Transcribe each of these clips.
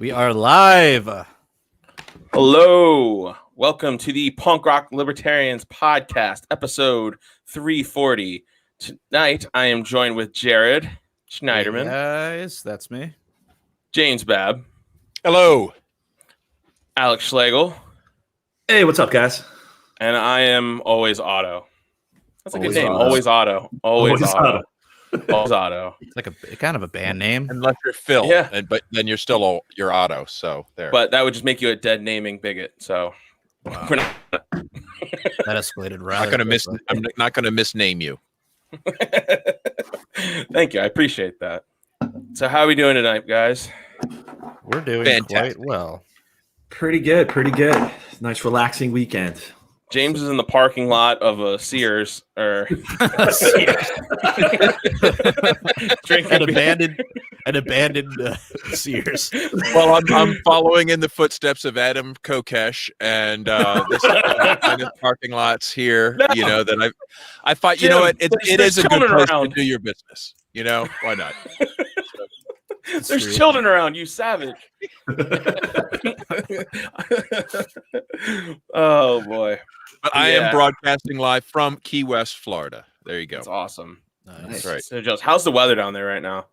We are live. Hello. Welcome to the Punk Rock Libertarians Podcast, episode 340. Tonight, I am joined with Jared Schneiderman. Hey guys, that's me. James Babb. Hello. Alex Schlegel. Hey, what's up, guys? And I am Always Otto. That's a good Always name. Otto. Always Otto. Always Always Otto. Otto. Always Otto. It's like a kind of a band name. Unless you're Phil, Yeah. but then you're still you're Otto. So there. But that would just make you a dead naming bigot. So Wow. we're not. That escalated I'm rather. not gonna misname you. Thank you. I appreciate that. So how are we doing tonight, guys? We're doing Fantastic. quite well. Pretty good, pretty good. Nice, relaxing weekend. James is in the parking lot of a Sears or drinking An abandoned Sears. Well, I'm following in the footsteps of Adam Kokesh, and this kind of parking lots here. No. You know that I find. You Jim, know what? It there's is a good children place around. to do your business. You know why not? There's true. children around, you savage. Oh boy. But I Yeah. am broadcasting live from Key West, Florida. There you go. That's awesome. Nice. That's right. So just how's the weather down there right now?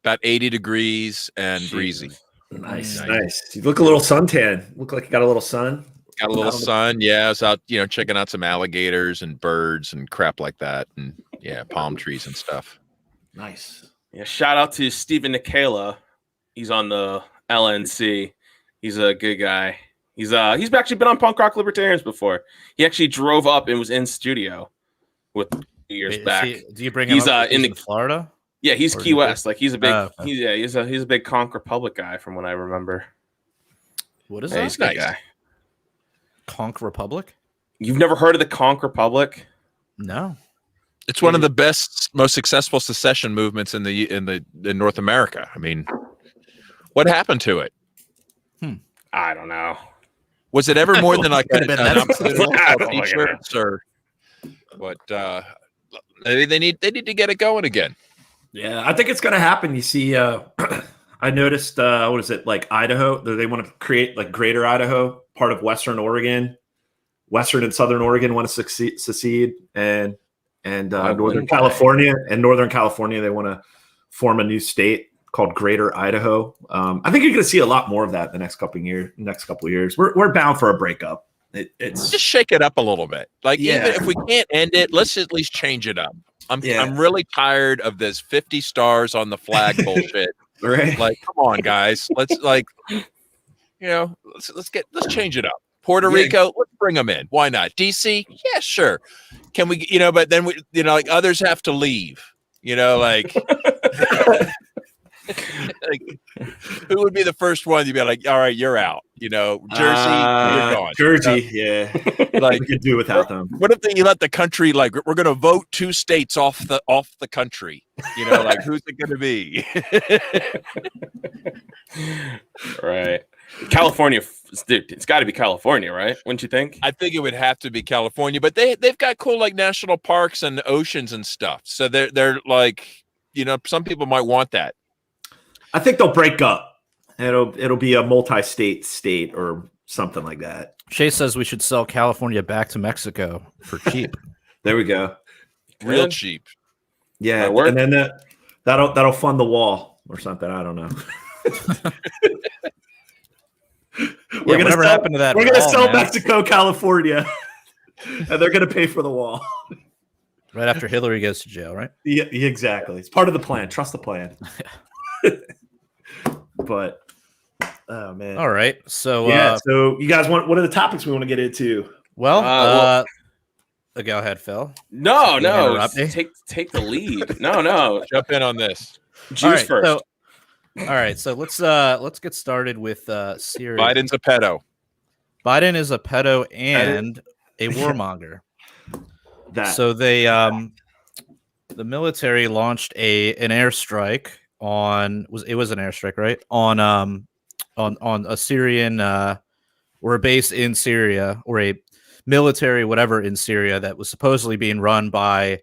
About 80 degrees and breezy. Nice, Nice. nice. You look a little suntan. Look like you got a little sun. Got a little sun. Yeah, I was out, checking out some alligators and birds and crap like that. And yeah, palm trees and stuff. Nice. Yeah, shout out to Stephen Nikala. He's on the LNC. He's a good guy. He's actually been on Punk Rock Libertarians before. He actually drove up and was in studio with a few years Wait, back. do you bring him He's, up? in He's the- Florida? Yeah, he's Or Key did West. Like he's a big okay. he's a big Conch Republic guy from what I remember. What is Yeah, he's a that? good guy. Conch Republic? You've never heard of the Conch Republic? No. It's one of the best, most successful secession movements in North America. I mean, what happened to it? I don't know. Was it ever more than like Could have been that opportunity I of don't know. t-shirts or? But they need to get it going again. Yeah, I think it's going to happen. You see, I noticed, what is it, like Idaho? They want to create like Greater Idaho, part of Western Oregon. Western and Southern Oregon want to secede, and Northern California they want to form a new state called Greater Idaho. I think you're going to see a lot more of that the next couple of years. We're bound for a breakup. It's Just shake it up a little bit. Like Yeah. even if we can't end it, let's at least change it up. I'm Yeah. really tired of this 50 stars on the flag bullshit. right. Like, come on, guys. Let's let's change it up. Puerto Yeah. Rico, let's bring them in. Why not? DC, yeah, sure. Can we? But then we, like others have to leave. Like, like who would be the first one? You'd be like, all right, you're out. Jersey, you're gone. Jersey, yeah. Like, We could do without them. what if you let the country, like, we're going to vote 2 states off the country? Like, who's it going to be? Right. California, dude, it's got to be California, right? Wouldn't you think? I think it would have to be California, but they've got cool like national parks and oceans and stuff. So they're like, some people might want that. I think they'll break up. It'll be a multi-state state or something like that. Shay says we should sell California back to Mexico for cheap. There we go. Real Good. cheap. Yeah, That'll work. and then that'll fund the wall or something. I don't know. Whatever happened to that We're gonna wall, sell man? Mexico, California, and they're gonna pay for the wall. Right after Hillary goes to jail, right? Yeah, exactly. It's part of the plan. Trust the plan. But oh man. All right. So Yeah. So you guys what are the topics we want to get into? well, well- go ahead, Phil. No, You no. interrupt me? Take the lead. No. Jump in on this. Jews first. All right, so let's get started with Syria. Biden's a pedo. Biden is a pedo and a warmonger. That So they the military launched an airstrike on was an airstrike, right? On a Syrian or a base in Syria or a military whatever in Syria that was supposedly being run by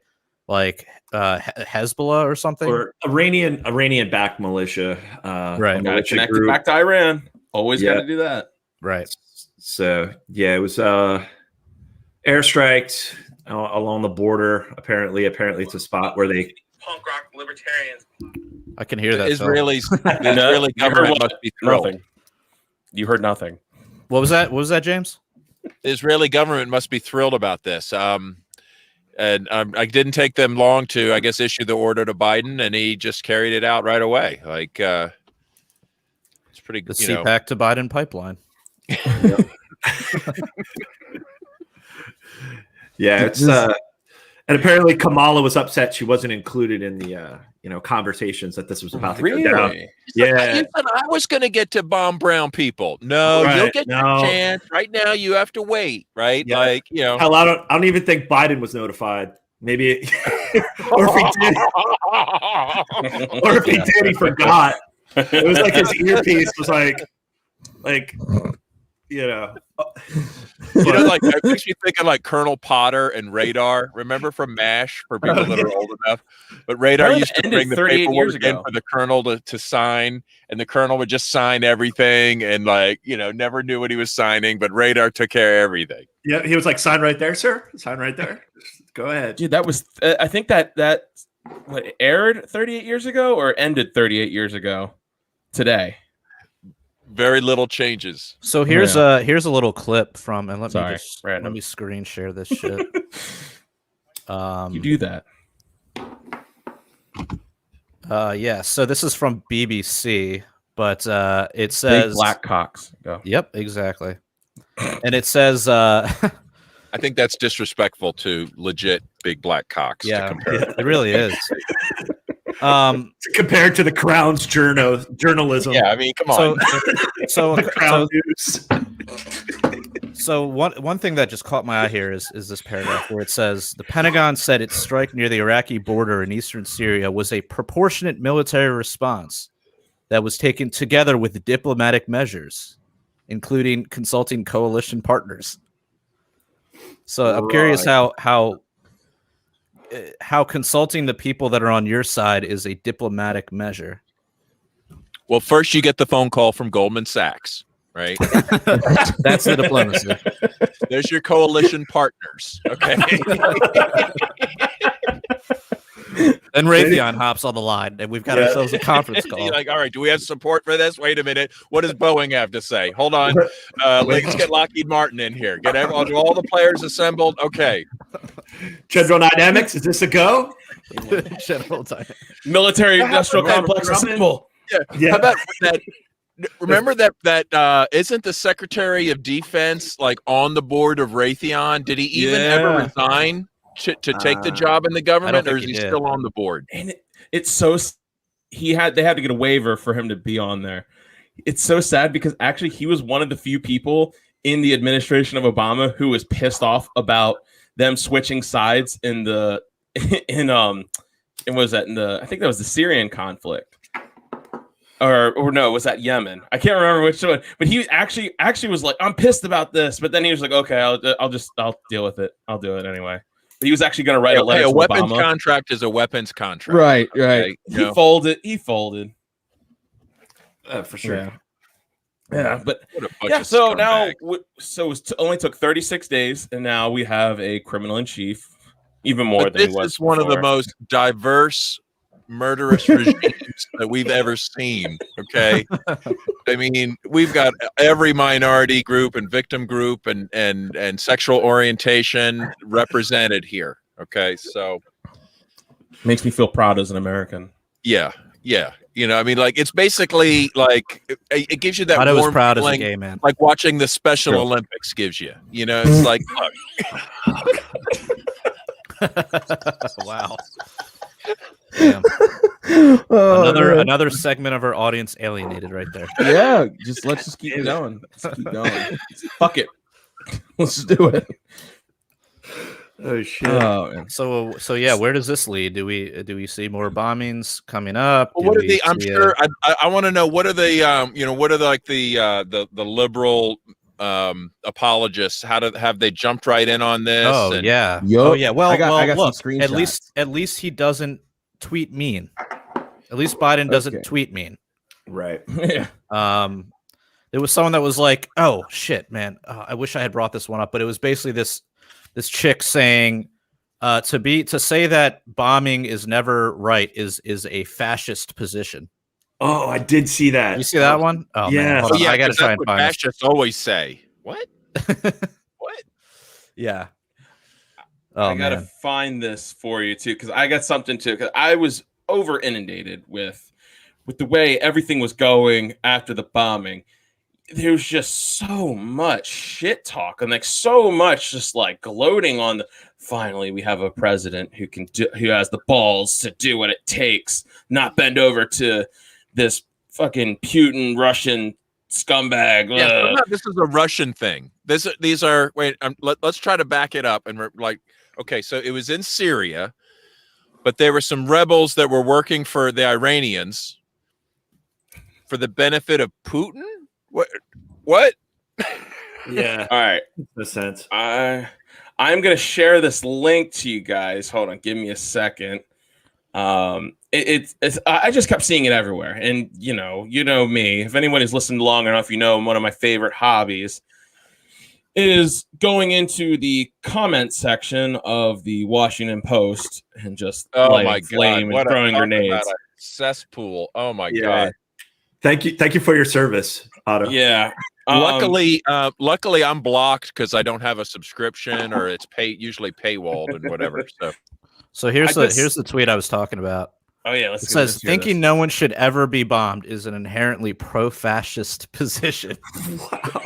like Hezbollah or something, or Iranian-backed militia. Right. Got to militia connect it group. back to Iran. Always got Yeah. to do that. right? So yeah, it was airstrikes along the border. Apparently it's a spot where they Punk rock libertarians. I can hear The that. Phil. Israeli government must be thrilled. Nothing. You heard nothing. What was that? What was that, James? The Israeli government must be thrilled about this. And I didn't take them long to, I guess, issue the order to Biden, and he just carried it out right away. Like, it's pretty The good. CPAC to Biden pipeline. Yeah, it's and apparently Kamala was upset she wasn't included in the conversations that this was about to go down. Really? Yeah. You said I was going to get to bomb brown people. No, Right, you'll get no. your chance. Right now, you have to wait. Right, Yeah. like Hell, I don't even think Biden was notified. Maybe, or if he did, or if he did, he forgot. It was like his earpiece was like, like it makes me think of like Colonel Potter and Radar. Remember from MASH for people that are old enough? But Radar That used to ended bring the 38 years paperwork in ago. for the Colonel to sign, and the Colonel would just sign everything, and never knew what he was signing. But Radar took care of everything. Yeah, he was like, "Sign right there, sir. Sign right there. Go ahead." Dude, that was. I think that what aired 38 years ago or ended 38 years ago Very today. little changes. So here's a little clip from, and let Sorry, me just random. let me screen share this shit. You do that. Yeah. So this is from BBC, but it Big says black cocks. Go. Yep, exactly. And it says, I think that's disrespectful to legit big black cocks. yeah, to compare. it really is. Compared to the Crown's journalism. Yeah, I mean, come on. The Crown News. So one thing that just caught my eye here is this paragraph where it says the Pentagon said its strike near the Iraqi border in eastern Syria was a proportionate military response that was taken together with diplomatic measures, including consulting coalition partners. So I'm curious how consulting the people that are on your side is a diplomatic measure. Well, first you get the phone call from Goldman Sachs, right? That's the diplomacy. There's your coalition partners. Okay. Then Raytheon hops on the line, and we've got ourselves a conference call. You're like, all right, do we have support for this? Wait a minute. What does Boeing have to say? Hold on. Let's get Lockheed Martin in here. Get all the players assembled. Okay. General Dynamics, is this a go? Military industrial complex assemble. Yeah. How about that? Remember that isn't the Secretary of Defense like on the board of Raytheon? Did he even ever resign to take the job in the government, or is he still on the board? And it's so they had to get a waiver for him to be on there. It's so sad because actually he was one of the few people in the administration of Obama who was pissed off about them switching sides in the and what was that, I think that was the Syrian conflict. Or no, was that Yemen? I can't remember which one. But he actually was like, I'm pissed about this. But then he was like, okay, I'll deal with it. I'll do it anyway. But he was actually going to write a letter to weapons Obama. contract is a weapons contract. Right. Okay, He folded. For sure. Yeah, but What a bunch of so now, scumbags. it only took 36 days, and now we have a criminal in chief, even more But than he this was is one of the before. most diverse, murderous regimes that we've ever seen. Okay, I mean, we've got every minority group and victim group and sexual orientation represented here. Okay, so Makes me feel proud as an American. yeah. I mean, like it's basically like it gives you that Not as warm proud as a feeling, gay man. like watching the Special Olympics gives you. It's like Wow. Damn. Another segment of our audience alienated right there. Yeah, let's just keep going. Let's keep going. Fuck it. Let's just do it. Oh shit. So yeah, where does this lead? Do we see more bombings coming up? Well, what are I'm sure I want to know what are the what are the liberal apologists? Have they jumped right in on this? Oh And- yeah. Yup. Oh yeah. Well, I got look. some At screenshots. least he doesn't tweet mean. At least Biden doesn't Okay. tweet mean. Right. Yeah. There was someone that was like, "Oh shit, man! I wish I had brought this one up." But it was basically this chick saying, to say that bombing is never right is a fascist position." Oh, I did see that. You see that one? Oh Yeah. man, hold Oh, on. yeah, I got to 'cause try that's and what find this. fascists always say. What? What? Yeah. Oh I gotta man. find this for you too, because I got something too. Because I was over inundated with the way everything was going after the bombing. There was just so much shit talk and like so much just like gloating on the. Finally, we have a president who has the balls to do what it takes, not bend over to this fucking Putin Russian scumbag. Yeah, so Ugh. no, this is a Russian thing. These are wait. Let's try to back it up. And we're like, okay, so it was in Syria, but there were some rebels that were working for the Iranians for the benefit of Putin. What? Yeah. All right. Makes sense. I'm gonna share this link to you guys. Hold on, give me a second. It's I just kept seeing it everywhere, and you know me. If anyone has listened long enough, you know one of my favorite hobbies is going into the comment section of the Washington Post and just lighting flame and throwing grenades. Cesspool. Oh my Yeah. god. Thank you for your service, Otto. Yeah. Luckily, I'm blocked because I don't have a subscription, or it's usually paywalled and whatever. So here's I the just- here's the tweet I was talking about. Oh yeah. It says thinking no one should ever be bombed is an inherently pro-fascist position. Wow.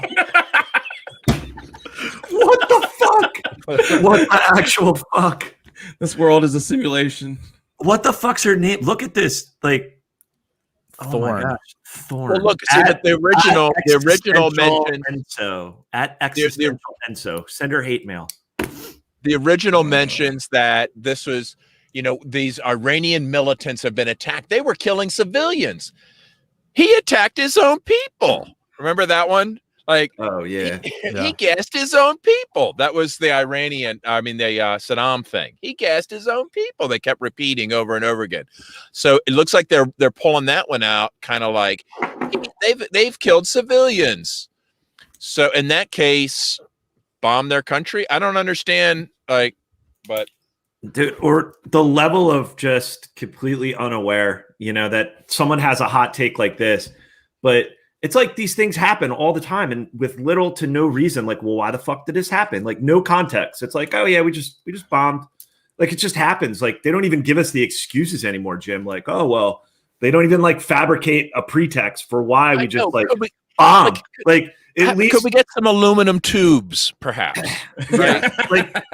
What the fuck? What the actual fuck? This world is a simulation. What the fuck's her name? Look at this. Like, oh Thorn. my gosh, Thorn. Well, look, see, but the original Existential mention, Enso at existential Enso. Send her hate mail. the original mentions that this was, these Iranian militants have been attacked. They were killing civilians. He attacked his own people. Remember that one? Like, Oh yeah. he gassed his own people. That was the Saddam thing. He gassed his own people. They kept repeating over and over again. So it looks like they're pulling that one out, kind of like they've killed civilians. So in that case, bomb their country. I don't understand. But Dude, or the level of just completely unaware, that someone has a hot take like this, but it's like these things happen all the time and with little to no reason. Like, well, why the fuck did this happen? Like, no context. It's like, oh yeah, we just bombed. Like, it just happens. Like, they don't even give us the excuses anymore, Jim. Like, oh well, they don't even like fabricate a pretext for why we just bomb. Like, at least could we get some aluminum tubes, perhaps? right? Like,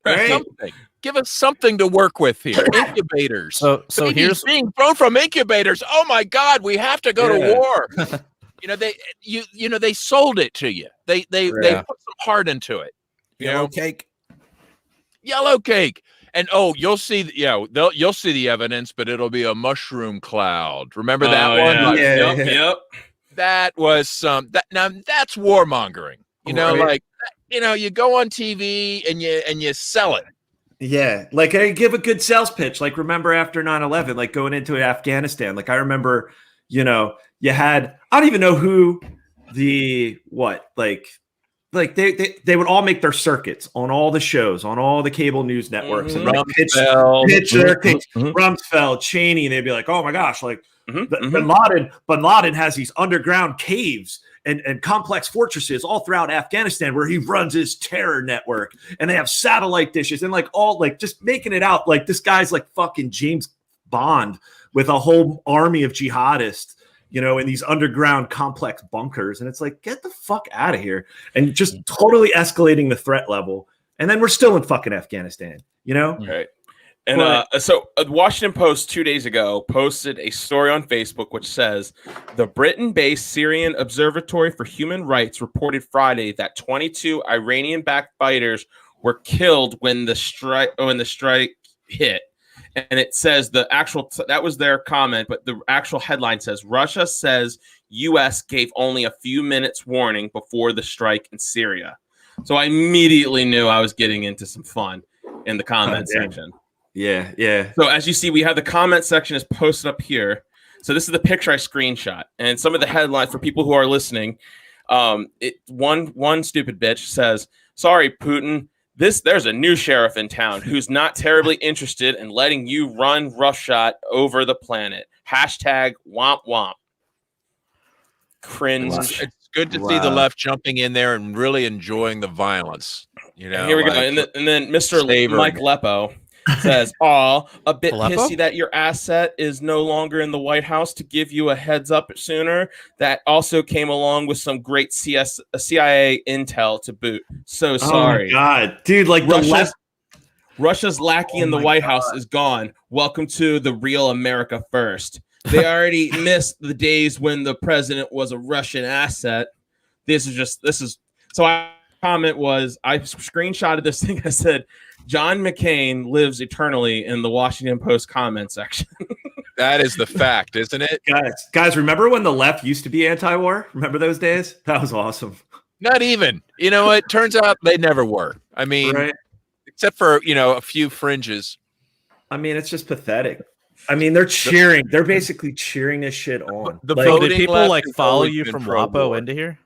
right? Something. Give us something to work with here. Incubators. So Babies here's being thrown from incubators. Oh my God, we have to go to war. They sold it to you. They put some heart into it. cake. Yellow cake. And you'll see. You'll see the evidence, but it'll be a mushroom cloud. Remember that one? Yeah. Like, Yep. that was now that's warmongering. Right. You go on TV and you sell it. Yeah, like I give a good sales pitch. Like, remember after 9/11, like going into Afghanistan, like I remember, you had, I don't even know who they would all make their circuits on all the shows, on all the cable news networks, and like pitch their case. Rumsfeld, Cheney, and they'd be like, oh my gosh, like Bin Laden has these underground caves and complex fortresses all throughout Afghanistan where he runs his terror network, and they have satellite dishes and like all like just making it out like this guy's like fucking James Bond with a whole army of jihadists, in these underground complex bunkers. And it's like, get the fuck out of here. And just totally escalating the threat level. And then we're still in fucking Afghanistan, Right. And so the Washington Post 2 days ago posted a story on Facebook which says the Britain-based Syrian Observatory for Human Rights reported Friday that 22 Iranian-backed fighters were killed when the strike hit, and it says that was their comment, but the actual headline says Russia says U.S. gave only a few minutes warning before the strike in Syria. So I immediately knew I was getting into some fun in the comment section. Yeah. So as you see, we have the comment section is posted up here. So this is the picture I screenshot, and some of the headlines for people who are listening. One stupid bitch says, "Sorry, Putin. There's a new sheriff in town who's not terribly interested in letting you run roughshod over the planet. Hashtag womp womp." Cringe. It's good to see the left jumping in there and really enjoying the violence. You know, here we go. And then Mr. Mike Lepo says, "Aw, a bit pissy that your asset is no longer in the White House to give you a heads up sooner. That also came along with some great CIA intel to boot. So sorry." Oh my God, dude! Like Russia's lackey in the White House is gone. Welcome to the real America first. They already missed the days when the president was a Russian asset. This is so. I screenshotted this thing. I said, John McCain lives eternally in the Washington Post comment section. That is the fact, isn't it? Guys, remember when the left used to be anti-war? Remember those days? That was awesome. Not even. You know, it turns out they never were. I mean, except for, a few fringes. I mean, it's just pathetic. I mean, they're cheering. They're basically cheering this shit on. The voting people follow you from WAPO into here?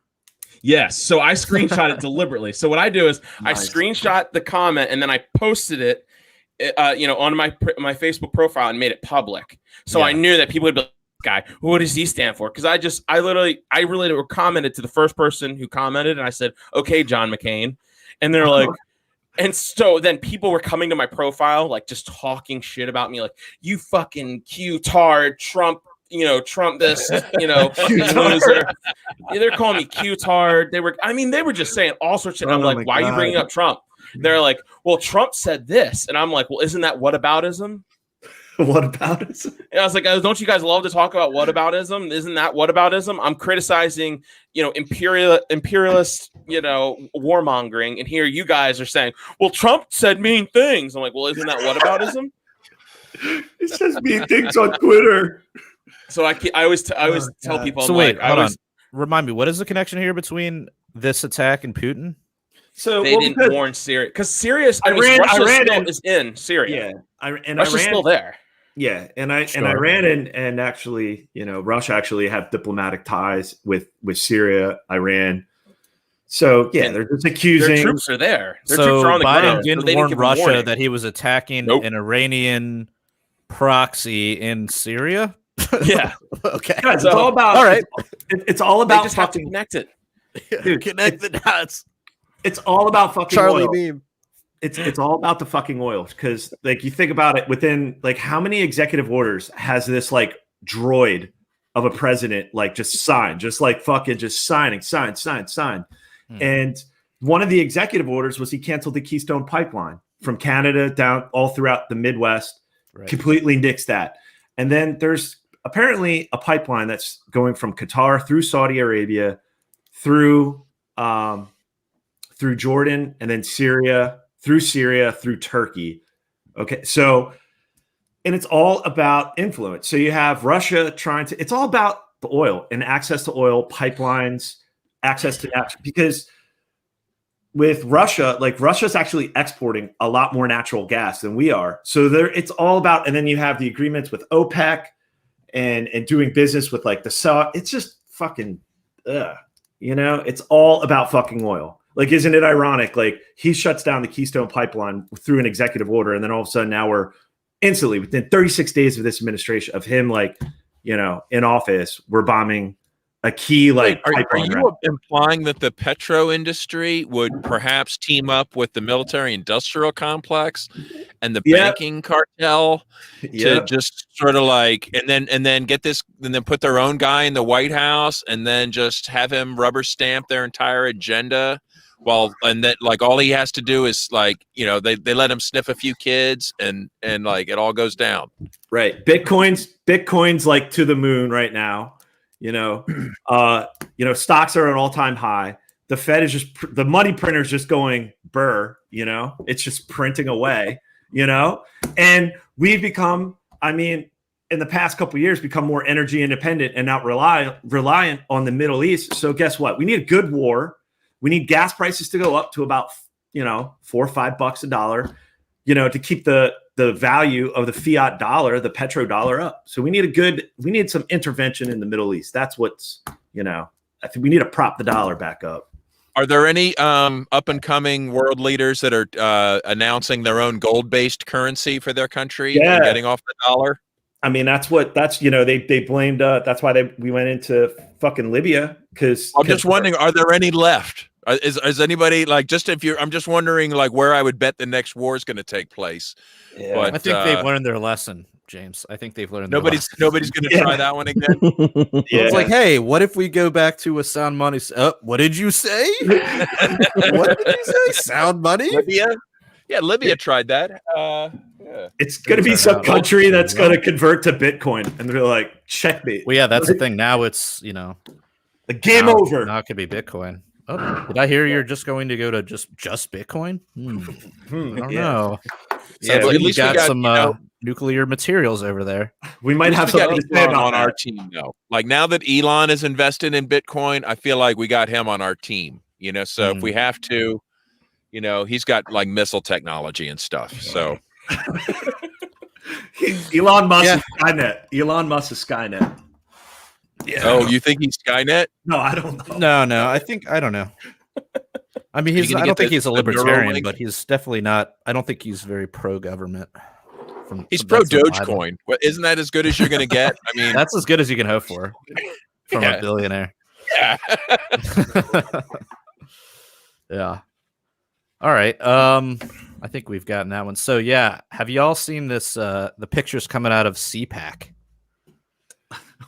Yes. So I screenshot it deliberately. So what I do is I screenshot the comment and then I posted it, on my Facebook profile and made it public. So I knew that people would be like, "Guy, what does he stand for?" Because I literally commented to the first person who commented, and I said, "Okay, John McCain," and they're like. And so then people were coming to my profile, like just talking shit about me, like, "You fucking Q-tard, Trump, Trump this, loser." They're calling me Q-tard. They were just saying all sorts of shit. I'm like, "Why are you bringing up Trump?" They're like, "Well, Trump said this." And I'm like, "Well, isn't that whataboutism?" Whataboutism? And I was like, "Don't you guys love to talk about whataboutism? Isn't that whataboutism? I'm criticizing, imperialist, warmongering, and here you guys are saying, well, Trump said mean things." I'm like, "Well, isn't that whataboutism?" He says mean things on Twitter. So I always tell people. So wait, hold on. Remind me, what is the connection here between this attack and Putin? So they didn't warn Syria because Syria is in Syria. Yeah, Russia's still there. Yeah, and Iran and actually, Russia actually have diplomatic ties with Syria, Iran. So they're just accusing. Their troops are there. Their so troops are on the Biden ground. didn't warn Russia that he was attacking an Iranian proxy in Syria. Yeah. Okay. Guys, it's all about. All right. It's all about. They just have to connect it. Dude, connect the dots. It's all about fucking Charlie oil. Beam. It's all about the fucking oil, because you think about it, within how many executive orders has this droid of a president just signed, just sign. And one of the executive orders was he canceled the Keystone Pipeline from Canada down all throughout the Midwest, completely nixed that. And then there's apparently a pipeline that's going from Qatar through Saudi Arabia, through Jordan, and then Syria, through Turkey. Okay. So, and it's all about influence. So you have Russia it's all about the oil and access to oil, pipelines, access to natural, because with Russia, Russia's actually exporting a lot more natural gas than we are. So it's all about, and then you have the agreements with OPEC and doing business with the Saudi. It's just fucking, it's all about fucking oil. Isn't it ironic? He shuts down the Keystone Pipeline through an executive order, and then all of a sudden now we're instantly within 36 days of this administration of him, in office, we're bombing a key are pipeline. You implying that the petro industry would perhaps team up with the military-industrial complex and the banking cartel to just sort of and then get this, and then put their own guy in the White House, and then just have him rubber stamp their entire agenda? And that all he has to do is they let him sniff a few kids and it all goes down. Right. Bitcoin's to the moon right now. Stocks are at an all-time high. The Fed is the money printer is just going burr. It's just printing away. and we've become, in the past couple of years, become more energy independent and not reliant on the Middle East. So guess what? We need a good war. We need gas prices to go up to about, $4 or $5 a dollar, to keep the value of the fiat dollar, the petrodollar up. So we need some intervention in the Middle East. That's what's, I think we need to prop the dollar back up. Are there any up and coming world leaders that are announcing their own gold-based currency for their country and getting off the dollar? They blamed. That's why we went into fucking Libya because I'm just wondering, are there any left? Is anybody I'm just wondering where I would bet the next war is going to take place. Yeah. But I think they've learned their lesson, James. I think they've learned. Nobody's going to try that one again. It's like, hey, what if we go back to a sound money? What did you say? What did you say? Sound money? Libya? Yeah, Libya tried that. It's going to be some country that's going to convert to Bitcoin, and they're like, checkmate. Well, yeah, that's the thing. Now it's the game over. Now it could be Bitcoin. Oh, did I hear you're just going to go to just Bitcoin? I don't know. Yeah, So at you least got we got some nuclear materials over there. We might have something to say Elon about on that. our team, though. Now that Elon is invested in Bitcoin, I feel like we got him on our team. So if we have to, he's got missile technology and stuff. So Elon Musk is Skynet. Elon Musk is Skynet. Yeah. Oh, you think he's Skynet? No, I don't know. No, I don't know. I mean, I don't think he's a libertarian, but he's definitely not. I don't think he's very pro-government. He's pro Dogecoin. Isn't that as good as you're going to get? I mean, that's as good as you can hope for from a billionaire. Yeah. Yeah. All right. I think we've gotten that one. So yeah, have you all seen this? The pictures coming out of CPAC.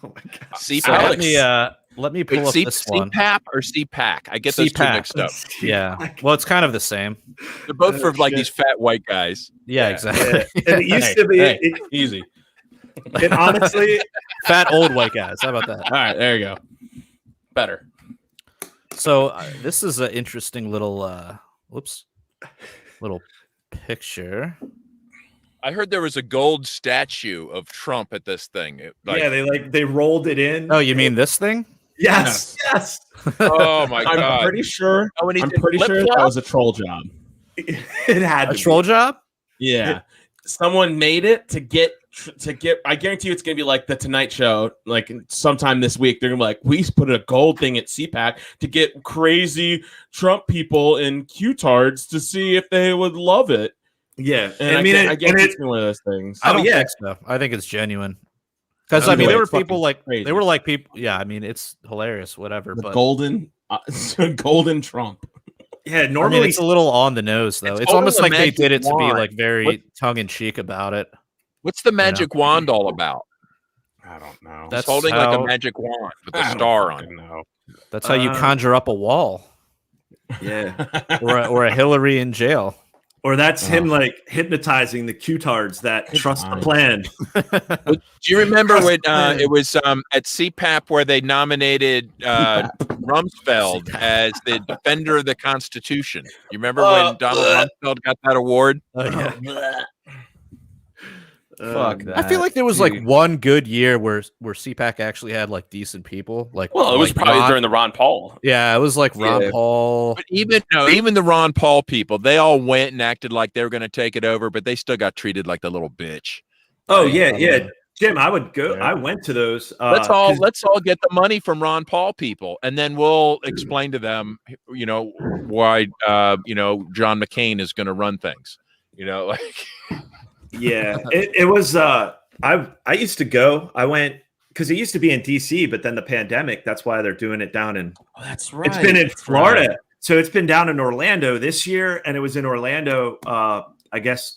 Oh my god. CPAC. So let me pull up this one. CPAP or CPAC? I get those two mixed up. Yeah. Well, it's kind of the same. They're both for these fat white guys. Yeah, exactly. And it used to be Easy. And honestly, fat old white guys. How about that? All right, there you go. Better. So this is an interesting little little picture. I heard there was a gold statue of Trump at this thing. They rolled it in. Oh, you mean this thing? Yes. Oh my god! I'm pretty sure. That was a troll job. It had a troll job. Yeah, someone made it to get. I guarantee you, it's gonna be like the Tonight Show. Like sometime this week, they're gonna be like, we put a gold thing at CPAC to get crazy Trump people in Q-tards to see if they would love it. Yeah, and I guess it's one of those things. I don't think so. I think it's genuine. Because there were people crazy. they were like people. Yeah, I mean, it's hilarious. Whatever. But golden Trump. Yeah, normally it's a little on the nose though. It's almost like they did it to be very tongue in cheek about it. What's the magic wand all about? I don't know. That's holding like a magic wand with a star on it. That's how you conjure up a wall. Yeah, or a Hillary in jail. Or that's him hypnotizing the Q-tards that trust the plan. Do you remember when it was at CPAP where they nominated Rumsfeld as the defender of the Constitution? You remember when Donald Rumsfeld got that award? Oh, yeah. Fuck that. I feel like there was one good year where CPAC actually had decent people. It was probably during the Ron Paul. Yeah, it was Ron Paul. But even the Ron Paul people, they all went and acted like they were going to take it over, but they still got treated like the little bitch. Oh yeah. Jim, I would go. Yeah. I went to those. Let's all get the money from Ron Paul people, and then we'll explain to them, why John McCain is going to run things. Yeah, it was. I used to go. I went because it used to be in DC, but then the pandemic. That's why they're doing it down in. Oh, that's right. It's been in Florida, right. So it's been down in Orlando this year, and it was in Orlando. I guess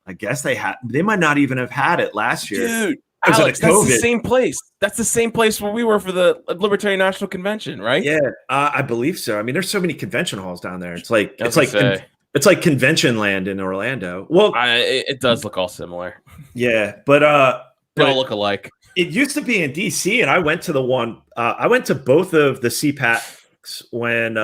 they might not even have had it last year. Dude, Alex, that's the same place. That's the same place where we were for the Libertarian National Convention, right? Yeah, I believe so. I mean, there's so many convention halls down there. It's like convention land in Orlando. Well, it does look all similar. Yeah, but they all look alike. It used to be in DC, and I went to the one. I went to both of the CPACs when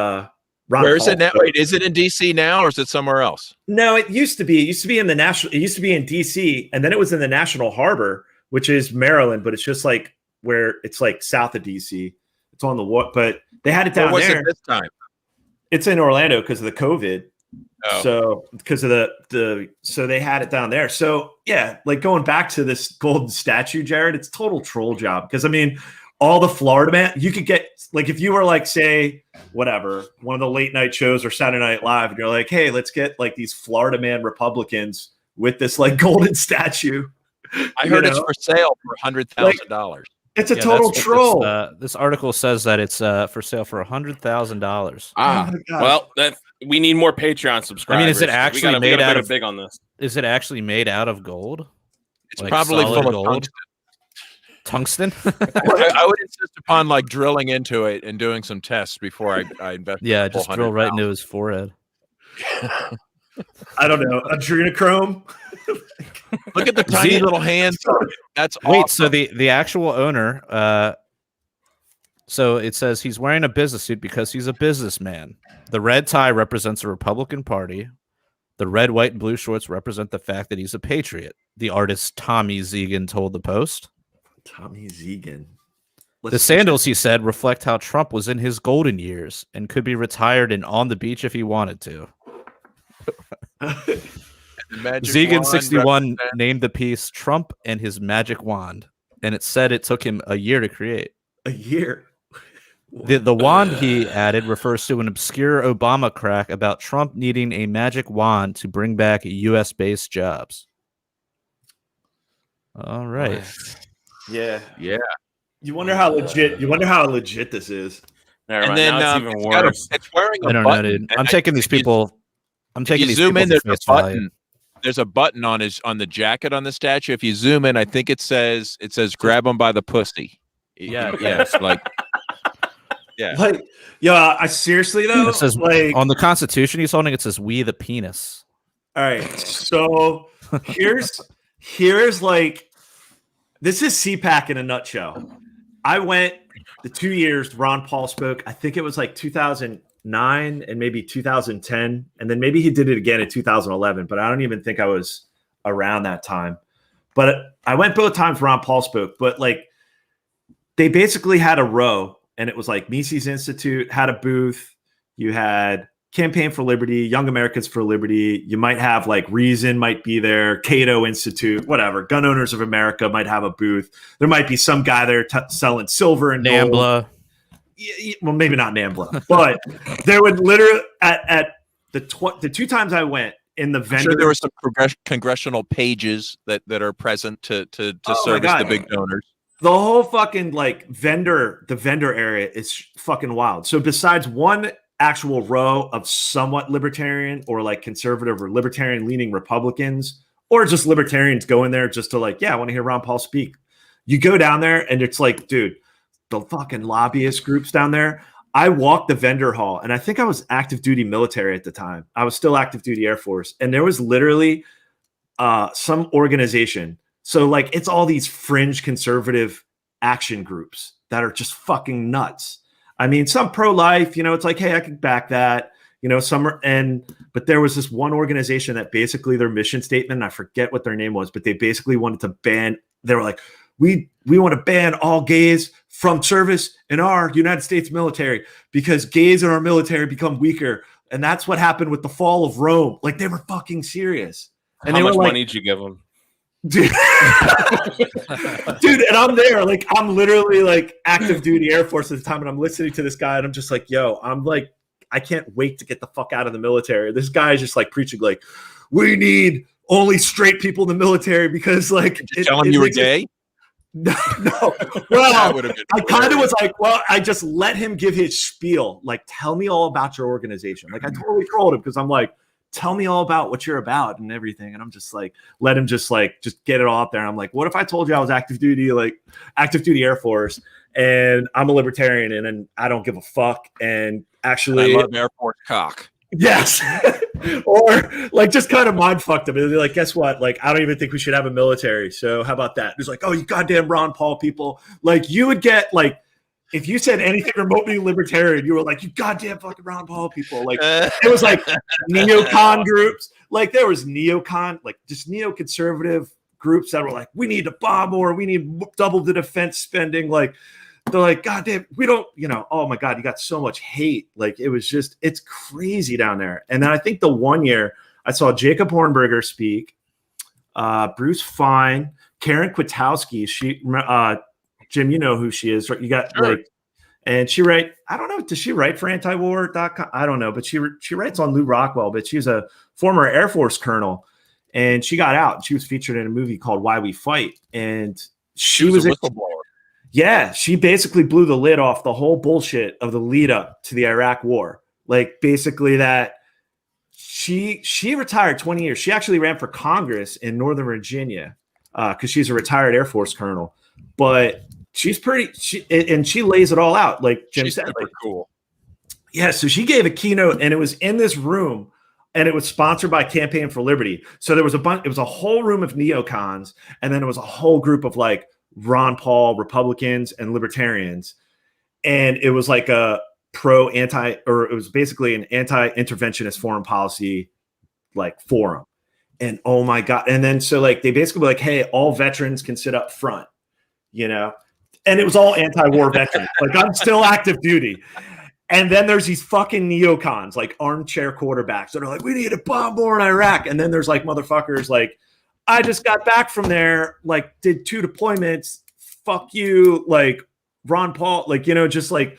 Where is it now? Wait, is it in DC now or is it somewhere else? No, it used to be. It used to be in the national. It used to be in DC, and then it was in the National Harbor, which is Maryland, but it's just like where it's like south of DC. It's on the what, but they had it down Where was there. it this time? It's in Orlando because of the COVID. Oh. So because of so they had it down there. So yeah, like going back to this golden statue, Jared, it's total troll job. Because I mean, all the Florida man, you could get like if you were like, say, whatever, one of the late night shows or Saturday Night Live, and you're like, hey, let's get like these Florida man Republicans with this like golden statue. I heard it's for sale for $100,000. It's a total troll. This article says that it's for sale for $100,000. Ah, well, we need more Patreon subscribers. I mean, is it actually made out of big on this? Is it actually made out of gold? It's like probably full of gold. Tungsten? I would insist upon like drilling into it and doing some tests before I invest. Yeah, just drill right into his forehead. I don't know, adrenochrome. Look at the tiny little hands. That's wait. awesome. So the actual owner. So it says he's wearing a business suit because he's a businessman. The red tie represents the Republican Party. The red, white, and blue shorts represent the fact that he's a patriot. The artist Tommy Zegan told the Post. Tommy Zegan. The sandals, he said, reflect how Trump was in his golden years and could be retired and on the beach if he wanted to. Zegan 61 named the piece Trump and His Magic Wand, and it said it took him a year to create. A year? The wand, he added, refers to an obscure Obama crack about Trump needing a magic wand to bring back U.S.-based jobs. All right. Yeah. You wonder Yeah. how legit this is. And then now it's even worse. It's wearing a I don't know, dude. I'm taking these people. I'm taking these zoom people in. for There's face a value. button. There's a button on the jacket on the statue. If you zoom in, I think it says grab him by the pussy. Yeah. Yes. Like. Yeah. Like, yeah, I seriously though. It says like on the Constitution he's holding. It says "We the penis." all right, so here's like this is CPAC in a nutshell. I went the 2 years Ron Paul spoke. I think it was like 2009 and maybe 2010, and then maybe he did it again in 2011. But I don't even think I was around that time. But I went both times Ron Paul spoke. But like they basically had a row. And it was like Mises Institute had a booth. You had Campaign for Liberty, Young Americans for Liberty. You might have like Reason might be there, Cato Institute, whatever. Gun Owners of America might have a booth. There might be some guy there selling silver and gold. NAMBLA. Well, maybe not NAMBLA, but there would literally at the two times I went in the vendor. I'm sure there were some congressional pages that are present to service the big donors. The whole fucking like the vendor area is fucking wild. So besides one actual row of somewhat libertarian or like conservative or libertarian leaning Republicans, or just libertarians going there just to like, yeah, I want to hear Ron Paul speak. You go down there and it's like, dude, the fucking lobbyist groups down there. I walked the vendor hall and I think I was active duty military at the time. I was still active duty Air Force. And there was literally some organization. So like it's all these fringe conservative action groups that are just fucking nuts. I mean, some pro-life, it's like, hey, I can back that, some are, but there was this one organization that basically their mission statement, and I forget what their name was, but they basically wanted to ban, they were like, we want to ban all gays from service in our United States military because gays in our military become weaker. And that's what happened with the fall of Rome. Like they were fucking serious. And how much money did you give them? Dude, and I'm there, like I'm literally like active duty Air Force at the time, and I'm listening to this guy, and I'm just like, yo, I'm like, I can't wait to get the fuck out of the military. This guy is just like preaching, like, we need only straight people in the military because, like, tell him you were gay. No. Well, I kind of was like, well, I just let him give his spiel, like, tell me all about your organization. Like, I totally trolled him because I'm like, tell me all about what you're about and everything. And I'm just like, let him just get it all out there. And I'm like, what if I told you I was active duty Air Force and I'm a libertarian and I don't give a fuck. And actually I love Air Force cock. Yes. Or like just kind of mind fucked him. And they're like, guess what? Like, I don't even think we should have a military. So how about that? It's like, oh, you goddamn Ron Paul people. Like you would get like, if you said anything remotely libertarian, you were like, you goddamn fucking Ron Paul people. Like it was like neocon groups. Like there was neocon, like just neoconservative groups that were like, we need to bomb more, we need double the defense spending. Like they're like, God damn, we don't, oh my God, you got so much hate. Like it was just, it's crazy down there. And then I think the one year I saw Jacob Hornberger speak, Bruce Fine, Karen Kwiatkowski. She, Jim, you know who she is, right? You got like, and she I don't know, does she write for antiwar.com? I don't know, but she writes on Lou Rockwell, but she's a former Air Force colonel, and she got out. She was featured in a movie called Why We Fight, and she was a whistleblower. Yeah, she basically blew the lid off the whole bullshit of the lead up to the Iraq War. Like basically that she retired 20 years. She actually ran for Congress in Northern Virginia because she's a retired Air Force colonel. But she's and she lays it all out. Like Jim said, super cool. Yeah, so she gave a keynote, and it was in this room, and it was sponsored by Campaign for Liberty. So there was it was a whole room of neocons, and then it was a whole group of like Ron Paul Republicans and libertarians, and it was like a it was basically an anti-interventionist foreign policy like forum. And oh my God. And then so like they basically were like, hey, all veterans can sit up front, and it was all anti-war veterans. Like I'm still active duty. And then there's these fucking neocons, like armchair quarterbacks that are like, we need to bomb more in Iraq. And then there's like motherfuckers like, I just got back from there, like did 2 deployments. Fuck you. Like Ron Paul, like, just like,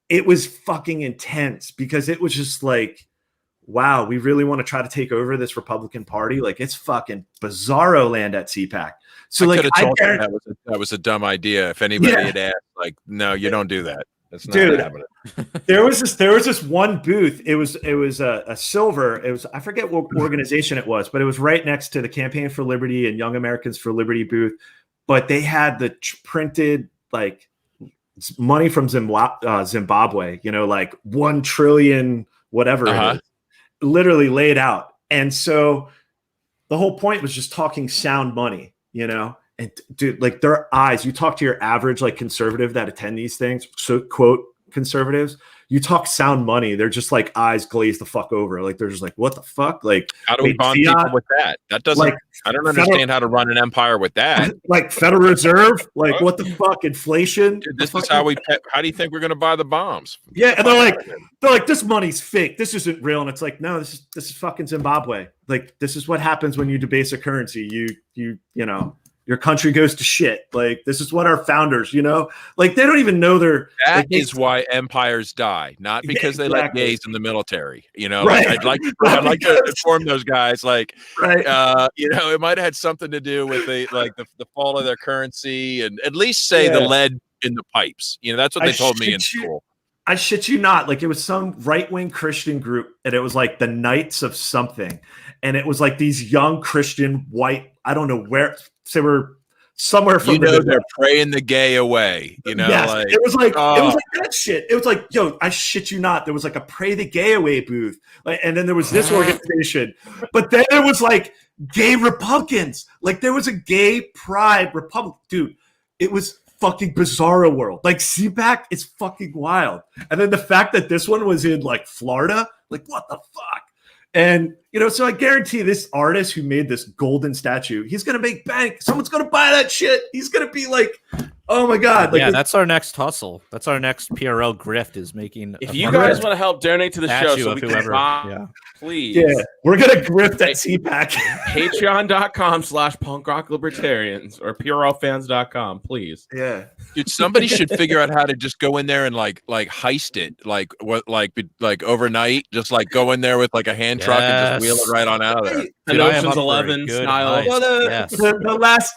it was fucking intense because it was just like, wow, we really want to try to take over this Republican Party. Like it's fucking bizarro land at CPAC. So like, that was a dumb idea. If anybody had asked, like, no, you don't do that. That's not happening. There was this one booth. It was a silver. It was, I forget what organization it was, but it was right next to the Campaign for Liberty and Young Americans for Liberty booth. But they had the printed like money from Zimbabwe, like 1 trillion, whatever it is, literally laid out. And so the whole point was just talking sound money, and dude, like their eyes, you talk to your average, like conservative that attend these things. So quote conservatives, you talk sound money. They're just like eyes glazed the fuck over. Like they're just like, what the fuck? Like how do we bond people with that? That doesn't, like, I don't understand how to run an empire with that. Like Federal Reserve, like what the fuck? Inflation. Dude, this is how how do you think we're going to buy the bombs? Yeah. And they're like, this money's fake. This isn't real. And it's like, no, this is fucking Zimbabwe. Like, this is what happens when you debase a currency. Your country goes to shit. Like, this is what our founders, like they don't even know that is why empires die, not because they let gays in the military. Right. I'd like to inform those guys, like, right. It might have had something to do with the fall of their currency, and at least say the lead in the pipes. That's what they told me in school. I shit you not. Like it was some right-wing Christian group, and it was like the Knights of something. And it was like these young Christian white, I don't know where they were, somewhere from they're praying the gay away. Yes, like it was like that shit. It was like, yo, I shit you not. There was like a pray the gay away booth. Like, and then there was this organization. But then there was like gay Republicans. Like there was a gay pride Republic. Dude, it was fucking bizarro world. Like CPAC is fucking wild. And then the fact that this one was in like Florida, like what the fuck? And so I guarantee this artist who made this golden statue, he's gonna make bank. Someone's gonna buy that shit. He's gonna be like, oh my God. Like, that's our next hustle. That's our next PRL grift, is making. If you guys want to help donate to the show, so we can buy, please. Yeah, we're gonna grift at CPAC. Patreon.com/punkrockliberatorians or PRLfans.com, please. Yeah, dude, somebody should figure out how to just go in there and like heist it, like overnight, just like go in there with like a hand truck and just wheel it right on out of there. An Ocean's 11 style. The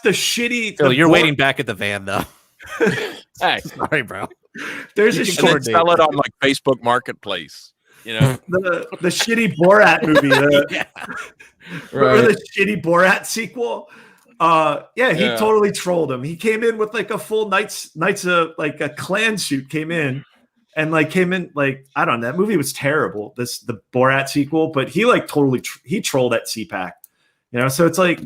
shitty. Phil, you're waiting back at the van though. Hey, sorry, bro. There's a short sell it on like Facebook Marketplace. The shitty Borat movie. Remember the shitty Borat sequel? He totally trolled him. He came in with like a full Knights like a clan suit. Came in like I don't know. That movie was terrible. The Borat sequel, but he like totally he trolled at CPAC. So it's like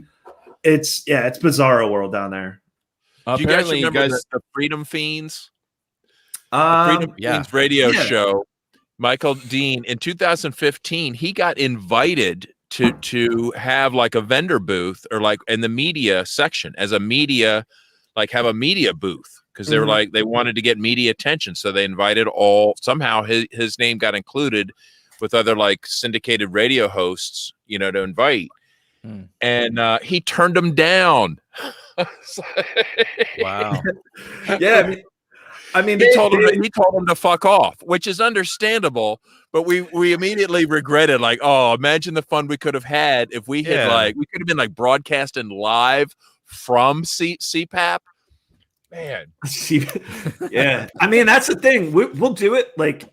it's bizarro world down there. Do you guys remember the Freedom Fiends? Freedom yeah. Dean's radio Yeah. show, Michael Dean, in 2015, he got invited to have like a vendor booth or like in the media section as a media, like have a media booth because they were like, they wanted to get media attention. So they invited somehow his name got included with other like syndicated radio hosts, to invite. And he turned them down. Wow. Yeah, I mean, he told him to fuck off, which is understandable. But we immediately regretted, like, oh, imagine the fun we could have had if we had we could have been like broadcasting live from CPAP. Man, yeah. I mean, that's the thing. We'll do it like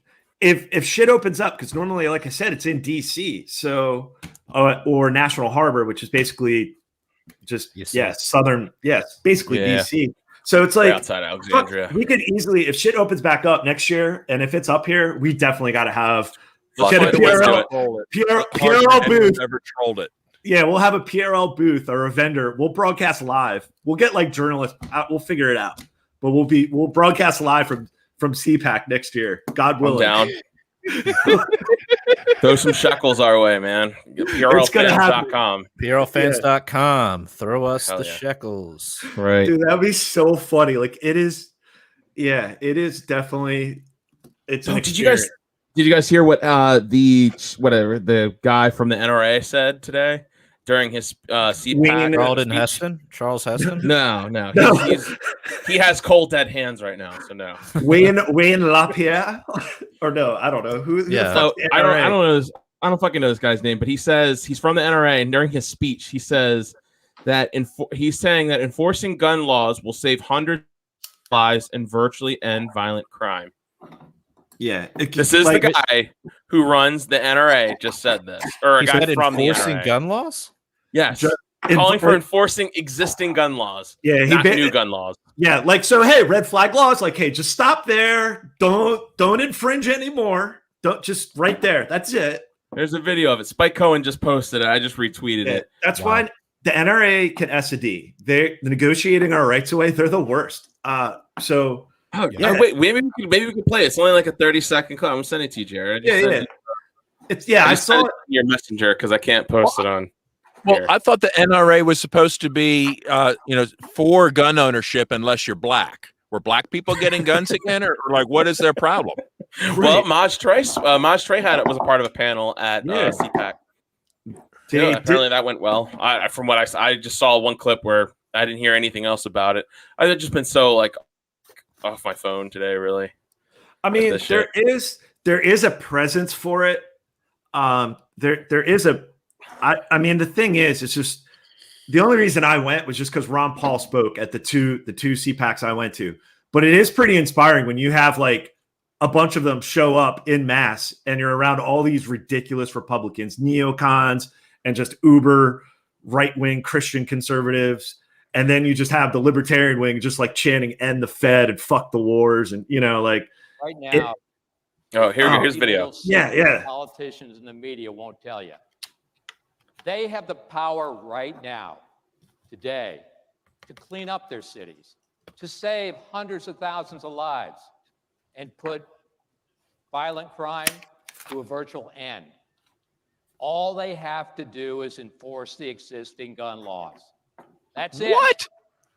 if shit opens up, because normally, like I said, it's in DC, so or National Harbor, which is basically just southern, basically DC. So it's like outside Alexandria. We could easily, if shit opens back up next year, and if it's up here, we definitely got to have get a PRL booth. Never trolled it. Yeah, we'll have a PRL booth or a vendor. We'll broadcast live. We'll get like journalists. We'll figure it out. But we'll broadcast live from CPAC next year. God willing. I'm down. Throw some shekels our way, man. PRLfans.com. PRLfans.com. Throw us the shekels. Right. Dude, that'd be so funny. Like it is. Yeah, it is definitely. It's. Did you guys hear what the guy from the NRA said today during his CPAC? Charles Heston? No. He has cold dead hands right now, so no. Wayne LaPierre, or no, I don't know who. Yeah, so I don't fucking know this guy's name, but he says he's from the NRA, and during his speech, he says that he's saying that enforcing gun laws will save hundreds of lives and virtually end violent crime. Yeah, this is the guy who runs the NRA. Just said this, or a guy from the enforcing NRA. Gun laws. Yes, calling for enforcing existing gun laws. Yeah, not new gun laws. Yeah, like so. Hey, red flag laws. Like, hey, just stop there. Don't infringe anymore. Don't just right there. That's it. There's a video of it. Spike Cohen just posted it. I just retweeted it. That's why the NRA can S&D. They're negotiating our rights away. They're the worst. So. Oh, yeah. Wait, maybe we can play it. It's only like a 30-second clip. I'm sending it to you, Jared. I saw it in your messenger because I can't post it on. Well, I thought the NRA was supposed to be, for gun ownership unless you're black. Were black people getting guns again, or like what is their problem? Well, Maj Trey was a part of a panel at CPAC. Apparently that went well. From what I just saw one clip where I didn't hear anything else about it. I've just been so like off my phone today, really. I mean, there is a presence for it. There is a. I mean, the thing is, it's just the only reason I went was just because Ron Paul spoke at the two CPACs I went to. But it is pretty inspiring when you have like a bunch of them show up in mass and you're around all these ridiculous Republicans, neocons, and just uber right-wing Christian conservatives. And then you just have the libertarian wing just like chanting "end the Fed" and "fuck the wars," and like right now. Here's video. Yeah. Politicians and the media won't tell you. They have the power right now, today, to clean up their cities, to save hundreds of thousands of lives, and put violent crime to a virtual end. All they have to do is enforce the existing gun laws. That's it. What?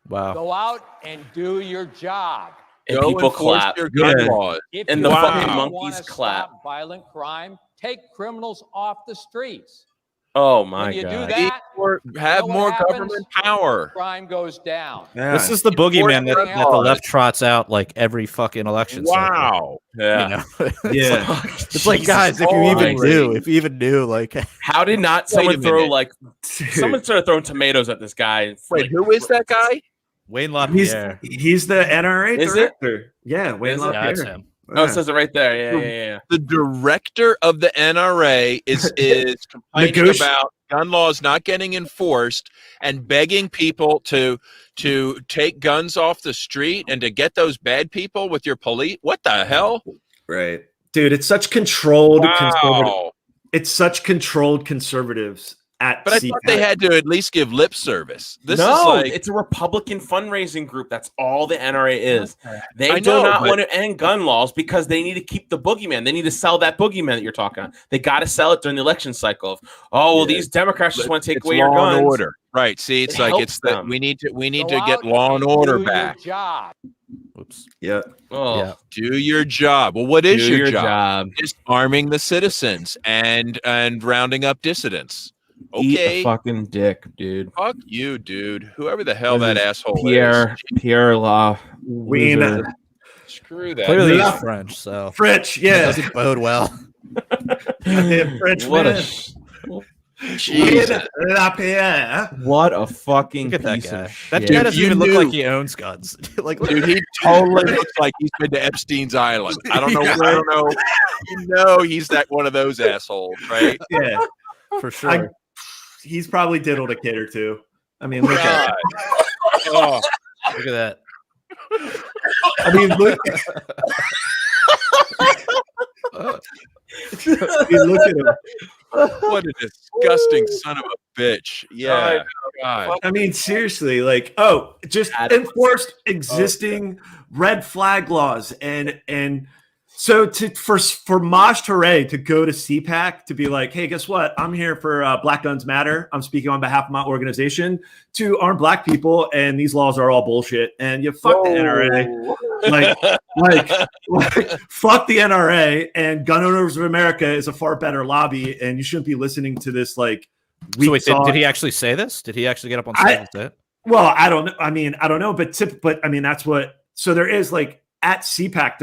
Wow. Go out and do your job. And people clap. Your gun laws. And the fucking monkeys clap. Violent crime. Take criminals off the streets. Oh my when you God. do that, have more government power. Crime goes down. Yeah. This is the boogeyman that the left trots out like every fucking election. Wow. Yeah. Yeah. It's like, guys, if you even knew, like, how did not someone throw someone started throwing tomatoes at this guy? Wait, who is that guy? Wayne LaPierre. He's the NRA director. It? Yeah, Wayne LaPierre. That's him. Oh, it says it right there. Yeah. The director of the NRA is complaining about gun laws not getting enforced and begging people to take guns off the street and to get those bad people with your police. What the hell? Right. Dude, it's such controlled conservative. It's such controlled conservatives. at But I CPAC. thought they had to at least give lip service. This no, is like it's a Republican fundraising group. That's all the NRA is. They I do know, not but- want to end gun laws because they need to keep the boogeyman. They need to sell that boogeyman that you're talking about. They got to sell it during the election cycle. These Democrats just want to take it's away your law guns. and order. Right. See, it's It like helps it's that them. we need Go to get out law and order do back. Your job. Whoops. Yeah. Oh, Yeah. Do your job. Well, what is do your job? job. Just arming the citizens and rounding up dissidents. Eat Okay. a fucking dick, dude. Fuck you, dude. Whoever the hell What that is asshole Pierre Law. Wiener. is. Screw that. Clearly Yeah. he's French, so French, it yeah. doesn't bode well. Goddamn French What man. Jesus. La Pierre. What a fucking Look at that piece guy. of That shit. guy doesn't You even look knew. like he owns guns. Like, look- Dude, he totally looks like he's been to Epstein's Island. I don't know. Yeah. I don't know. You know, he's that one of those assholes, right? Yeah. for sure. He's probably diddled a kid or two. I mean, look at God. Oh, Look at that. I mean, look look at him. what a disgusting son of a bitch. Yeah. God. I mean, seriously, like, just enforced existing red flag laws, and so for Maj Touré to go to CPAC to be like, hey, guess what? I'm here for Black Guns Matter. I'm speaking on behalf of my organization to arm Black people, and these laws are all bullshit. And you fuck the NRA, like fuck the NRA, and Gun Owners of America is a far better lobby, and you shouldn't be listening to this like. So wait, did he actually say this? Did he actually get up on stage and say it? Well, I don't know. I mean, I don't know, but I mean, that's what. So there is like at CPAC,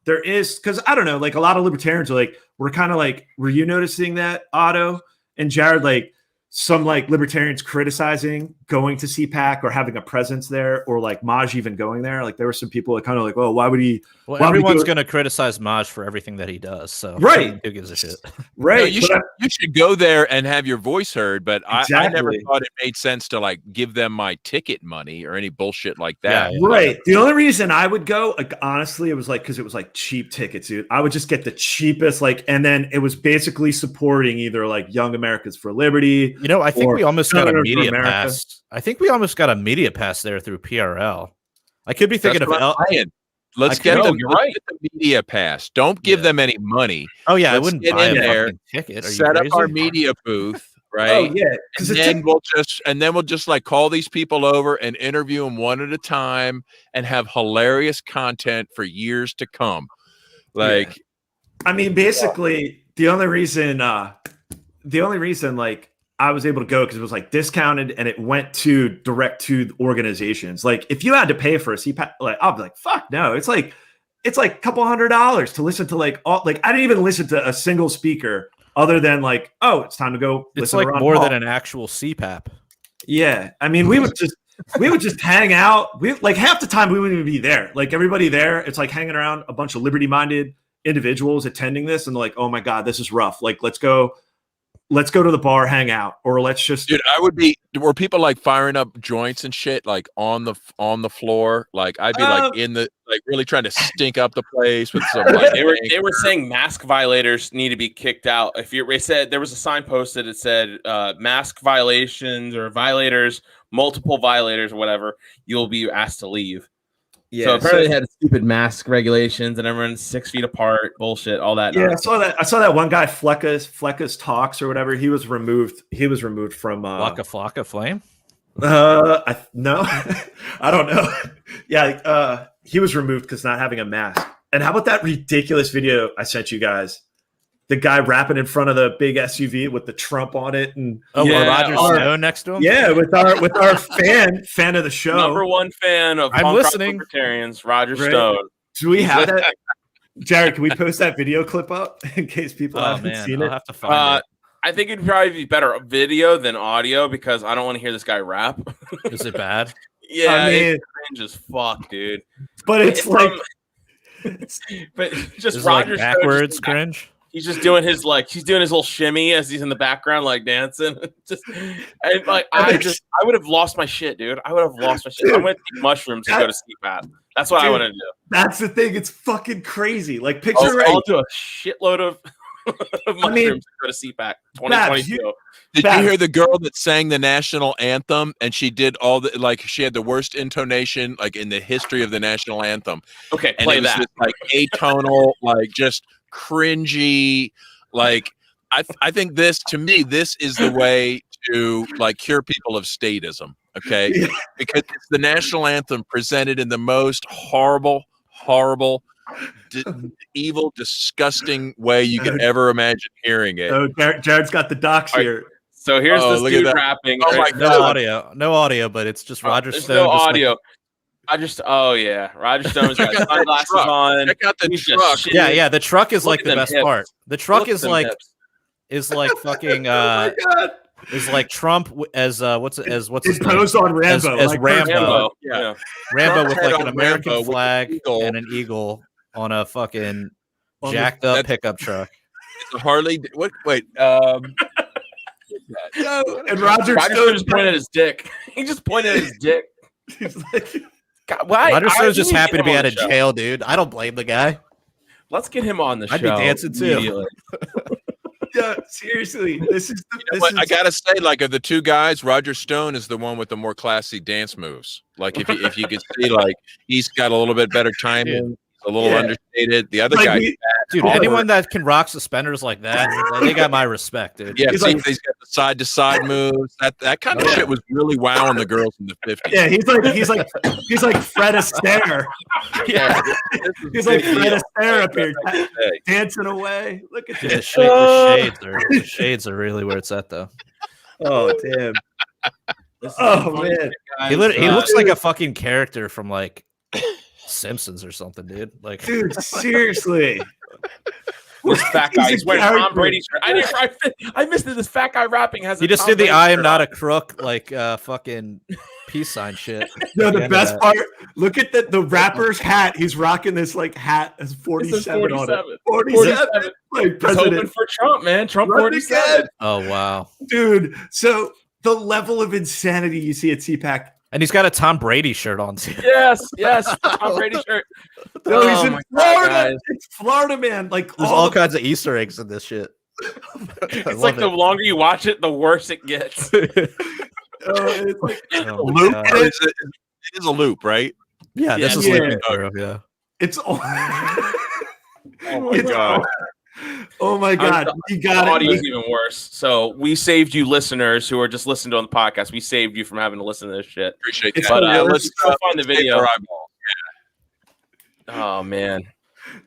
there is because I don't know, like a lot of libertarians are like, we're kind of like, were you noticing that, Otto and Jared? Like some like libertarians criticizing going to CPAC or having a presence there, or like Maj even going there. Like there were some people that kind of like, well, why would he? Well, why would he everyone's go- going to criticize Maj for everything that he does. So Right. who gives a shit? Right. No, you but should go there and have your voice heard, but I never Exactly. thought it made sense to like give them my ticket money or any bullshit like that. Yeah. Right. The only reason I would go, like, honestly, it was like because it was like cheap tickets, dude. I would just get the cheapest, like, and then it was basically supporting either like Young Americans for Liberty. You know, I think Or we almost got a Senators for media America. pass. I think we almost got a media pass there through PRL. I could be thinking That's of what I'm saying. Let's I get could- them. you're Let's right. get the media pass. Don't give Yeah. them any money. Oh yeah, I Let's wouldn't get buy in a there, fucking ticket. Are you Set up crazy? our media booth, right? Oh yeah, because And then we'll just like call these people over and interview them one at a time and have hilarious content for years to come. Like, I mean, basically, the only reason like I was able to go because it was like discounted and it went to direct to the organizations. Like if you had to pay for a CPAC, like I'll be like, fuck no. It's like a couple $100 to listen to like all, like I didn't even listen to a single speaker other than like, oh, it's time to go. It's listen like to Ron more Paul. than an actual CPAP. Yeah, I mean, we would just hang out. We like half the time we wouldn't even be there. Like everybody there, it's like hanging around a bunch of liberty-minded individuals attending this, and they're like, "Oh my god, this is rough. Like, let's go to the bar, hang out, or let's just." dude, were people like firing up joints and shit like on the floor? Like I'd be like in the like really trying to stink up the place with some like They were saying mask violators need to be kicked out. They said there was a sign posted that said mask violations or violators, multiple violators or whatever, you'll be asked to leave. Yeah, so apparently they had stupid mask regulations and everyone's 6 feet apart, bullshit, all that. Yeah, nonsense. I saw that one guy, Flecka's Talks or whatever. He was removed from Flocka Flame. no, I don't know. Yeah, he was removed because not having a mask. And how about that ridiculous video I sent you guys? The guy rapping in front of the big SUV with the Trump on it, and Oh, Yeah, Roger our- Snow next to him. yeah, with our fan of the show. Number one fan of I'm punk rock listening. libertarians, Roger Right. Stone. Do we have that? Jared, can we post that video clip up in case people Oh haven't man, seen I'll it? have to find it. I think it'd probably be better video than audio because I don't want to hear this guy rap. Is it bad? Yeah, I mean- it's cringe as fuck, dude. But it's like but just Is it Roger like Stone backwards just- cringe? He's just doing his little shimmy as he's in the background, like dancing. And like I would have lost my shit, dude. I would have lost my shit. Dude. I'm gonna take mushrooms and go to CPAP. That's what I Dude. want to do. that's the thing. It's fucking crazy. Like picture I'll do a shitload of mushrooms to go to CPAC 2022. Did you hear the girl that sang the national anthem and she did all the she had the worst intonation in the history of the national anthem? Okay, And play it was that. just atonal, just cringy. I think this is the way to cure people of statism. Okay, because it's the national anthem presented in the most horrible, evil, disgusting way you could ever imagine hearing it. Oh, Jared's got the docs here. So here's this look at dude that. rapping. Oh my God. No audio, but it's just Roger There's Stone. no just audio. Roger Stone's got sunglasses truck. on. Check out the He's truck. just shitting. Yeah, the truck is Look at the them best hips. part. The truck Look at is them hips. fucking Oh my God. is like Trump as what's his name? Imposed on Rambo. As Rambo. Rambo. Yeah. Rambo Trump with had an on American Rambo with flag an eagle. and an eagle on a fucking On jacked up that's- pickup truck. It's a Harley. What? Wait. And Roger Roger Stone Stone just pointed at his dick. He just pointed at his dick. He's like, God, why? Roger I Stone's just need happy to get be him out on of the show. jail, dude. I don't blame the guy. Let's get him on the show. I'd be dancing too. immediately. yeah, seriously, this is I gotta say, of the two guys, Roger Stone is the one with the more classy dance moves. If you could see, he's got a little bit better timing, a little understated. The other guy, Dude, anyone that can rock suspenders like that, they got my respect, dude. yeah, He's he's like- got the side to side moves. That kind of shit was really wowing the girls in the 50s. Yeah, he's like Fred Astaire. Yeah. He's like Fred Astaire up here dancing away. Look at Dude, this. the shades are really where it's at, though. Oh damn. Oh man. He looks like a fucking character from Simpsons or something, dude. Dude, seriously. This fat guy. He's wearing Tom character. Brady's shirt. I missed it. This fat guy rapping has. He just did the "I am not a crook" fucking peace sign shit. No, the best part. Look at the rapper's hat. He's rocking this hat as 47 on it. 47. Like He's hoping president. for Trump, man. Trump Run 47. again. Oh wow! Dude, so the level of insanity you see at CPAC. And he's got a Tom Brady shirt on too. Yes. Tom Brady shirt. No, he's in my Florida. God, guys. It's Florida, man. There's all kinds of Easter eggs in this shit. It's the longer you watch it, the worse it gets. it's like Oh, Loop. God. It is a loop, right? Yeah, this is Yeah. Sleeping Girl. Yeah. it's all. Oh my It's God. Oh my God. You The got audio is it. even worse. So we saved you, listeners who are just listening on the podcast. We saved you from having to listen to this shit. Appreciate It's that. hilarious. Let's Go find the video. our eyeballs. Oh man.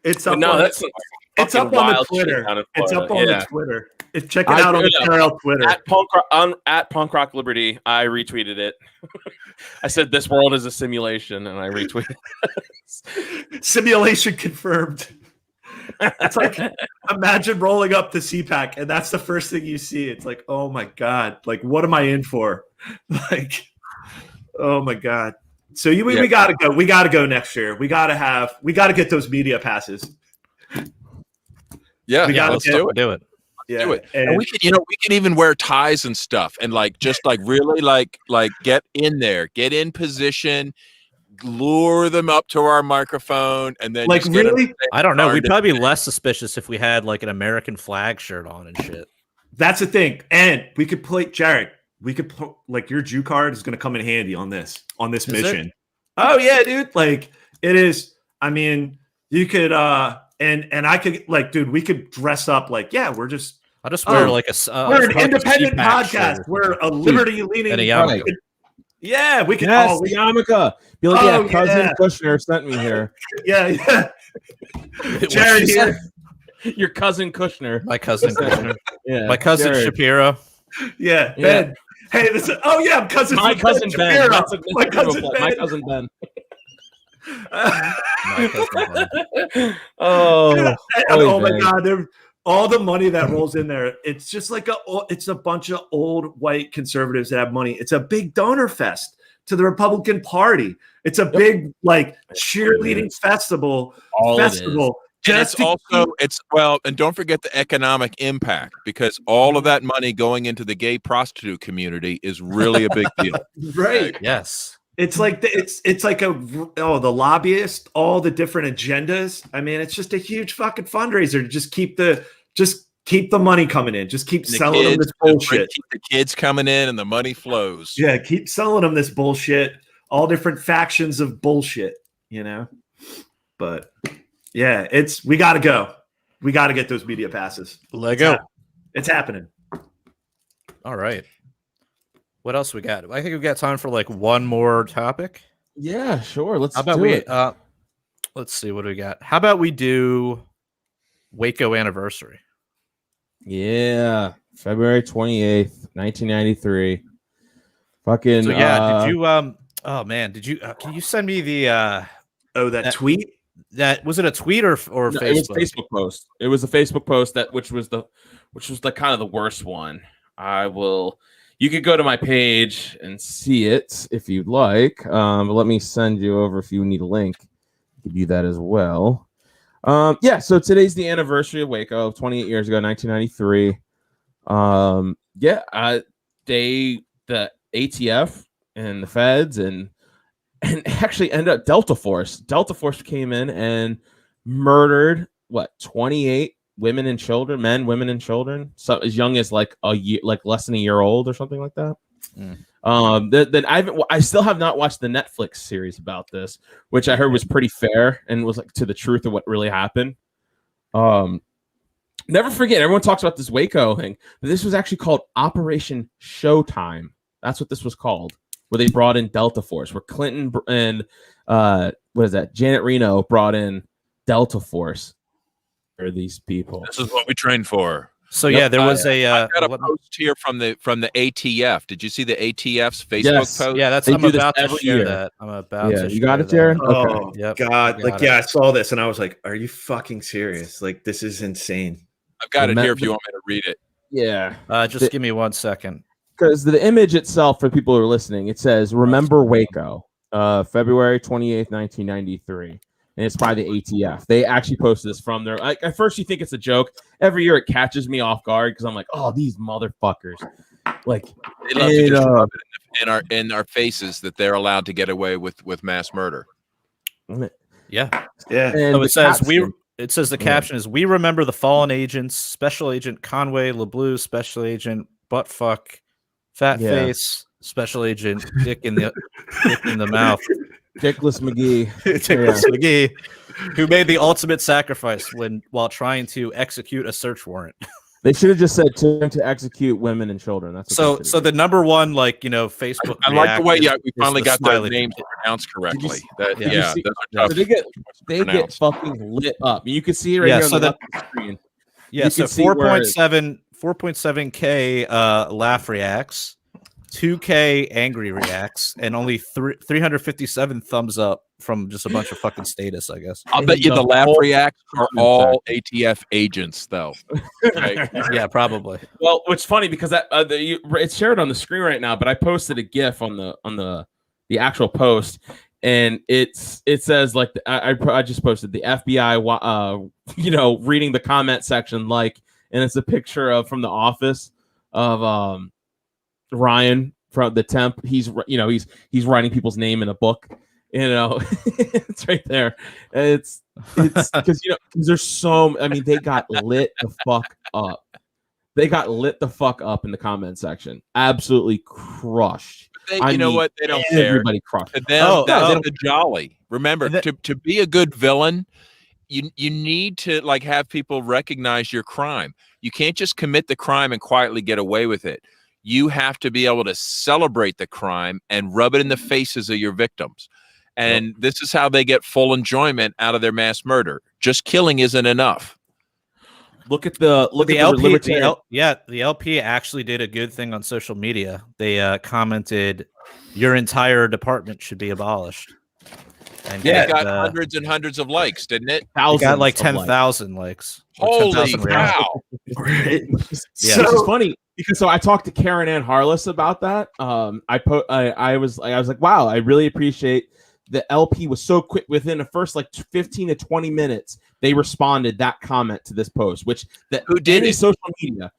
It's But up no, on that's it's up on the Twitter. It's up on the Twitter. Check it out on the PRL Twitter. At Punk Rock Liberty. I retweeted it. I said this world is a simulation, and I retweeted. Simulation confirmed. It's like imagine rolling up the CPAC and that's the first thing you see. It's like, oh my God, what am I in for? Oh my God. So we gotta go. We gotta go next year. We gotta get those media passes. Yeah, We gotta let's do it. Do it. Yeah. Do it. And we can even wear ties and stuff and really get in there, get in position, lure them up to our microphone, and then just get really. them- I don't know. We'd Darn probably be less suspicious if we had an American flag shirt on and shit. That's the thing. And we could play Jared. We could your Jew card is going to come in handy on this Is mission. Oh yeah, dude. It is. I mean, you could and I could dude, we could dress up we're just I'll just wear we're an independent podcast. We're a liberty leaning and a yarmulke. Yeah, we can Yes, the yarmulke. Be like, Oh, cousin yeah. Kushner sent me here. yeah. Jared here. Your cousin Kushner. My cousin Kushner. Yeah, My cousin Jared. Shapiro. Yeah, Yeah. Ben. Hey, this is, I'm cousin. My cousin Ben. Shapiro. That's a My different cousin reply. My Ben. cousin Ben. My cousin Ben. Oh, Oh my Ben. God, all the money that rolls in there. It's just it's a bunch of old white conservatives that have money. It's a big donor fest to the Republican Party. It's a big cheerleading festival. And it's also and don't forget the economic impact, because all of that money going into the gay prostitute community is really a big deal. Right. Yes. It's like the lobbyists, all the different agendas. I mean, it's just a huge fucking fundraiser to just keep the Just keep the money coming in. Just keep And the selling them kids, this bullshit. keep the kids coming in, and the money flows. Yeah, keep selling them this bullshit. All different factions of bullshit, you know. But yeah, we got to go. We got to get those media passes. Lego. It's happening. All right. What else we got? I think we got time for like one more topic. Yeah, sure. Let's How about do we? it. Let's see what do we got. How about we do Waco anniversary? Yeah, February 28th, 1993. Fucking So yeah, did you? Oh man, did you? Can you send me the? That tweet. That was it a tweet or No, Facebook? it was a Facebook post. It was a Facebook post which was the kind of the worst one. You could go to my page and see it if you'd like. But let me send you over if you need a link. Give you that as well. Yeah, so today's the anniversary of Waco, 28 years ago, 1993. The ATF and the feds and actually ended up Delta Force. Delta Force came in and murdered 28 women and children, men, women, and children, so as young as like a year, like less than a year old or something like that. Then I still have not watched the Netflix series about this, which I heard was pretty fair and was like to the truth of what really happened. Never forget, everyone talks about this Waco thing, but this was actually called Operation Showtime. That's what this was called, where they brought in Delta Force, where Clinton and Janet Reno brought in Delta Force for these people. This is what we trained for. So yeah, there was I got a post here from the ATF. Did you see the ATF's Facebook post? Yeah, They I'm do this about to every share year. that. I'm about to. You got share it, Jared? that. Oh Yep, God! I Like, got yeah, it. I saw this and I was like, "Are you fucking serious? Like, this is insane." I've got it here if you want me to read it. Yeah. Just give me 1 second. Because the image itself, for people who are listening, it says, "Remember Waco, February 28th, 1993." And it's by the ATF. They actually posted this from their. At first, you think it's a joke. Every year, it catches me off guard because I'm like, "Oh, these motherfuckers!" Like They love to just rub it in our faces that they're allowed to get away with mass murder. Yeah. Yeah. And So it says caption- It says the caption is, "We remember the fallen agents: Special Agent Conway LeBlue, Special Agent Buttfuck, Fat Face, Special Agent Dick in the mouth, Dickless McGee, Dickless McGee, who made the ultimate sacrifice while trying to execute a search warrant." They should have just said to execute women and children. That's what So the number one, Facebook. I like the way we finally the got their smiley names face. pronounced correctly. Yeah. Those are tough. So they get pronounce. fucking lit up. You can see it right Yeah, here so on the that- left of the screen. Yeah, You so can see where- 4.7K laugh reacts, 2K angry reacts, and only 357 thumbs up from just a bunch of fucking status, I guess. I'll bet you the laugh reacts are comment all ATF agents, though. Right? Yeah, probably. Well, which funny because it's shared on the screen right now, but I posted a GIF on the actual post, and it says like I just posted the FBI, reading the comment section, and it's a picture from The Office of Ryan from the temp. He's writing people's name in a book. It's right there. It's because there's so. I mean, they got lit the fuck up. They got lit the fuck up in the comment section. Absolutely crushed. You know what? They don't care. Everybody crushed. To them, that's the jolly. Remember, to be a good villain, you need to have people recognize your crime. You can't just commit the crime and quietly get away with it. You have to be able to celebrate the crime and rub it in the faces of your victims. And this is how they get full enjoyment out of their mass murder. Just killing isn't enough. Look at the LP. libertarian. The LP actually did a good thing on social media. They commented, "Your entire department should be abolished." And it got hundreds and hundreds of likes, didn't it? It got like 10,000 likes. Holy cow! It's funny because I talked to Karen Ann Harless about that. I was like, wow, I really appreciate the LP was so quick within the first 15 to 20 minutes. They responded that comment to this post, who did it? Social media.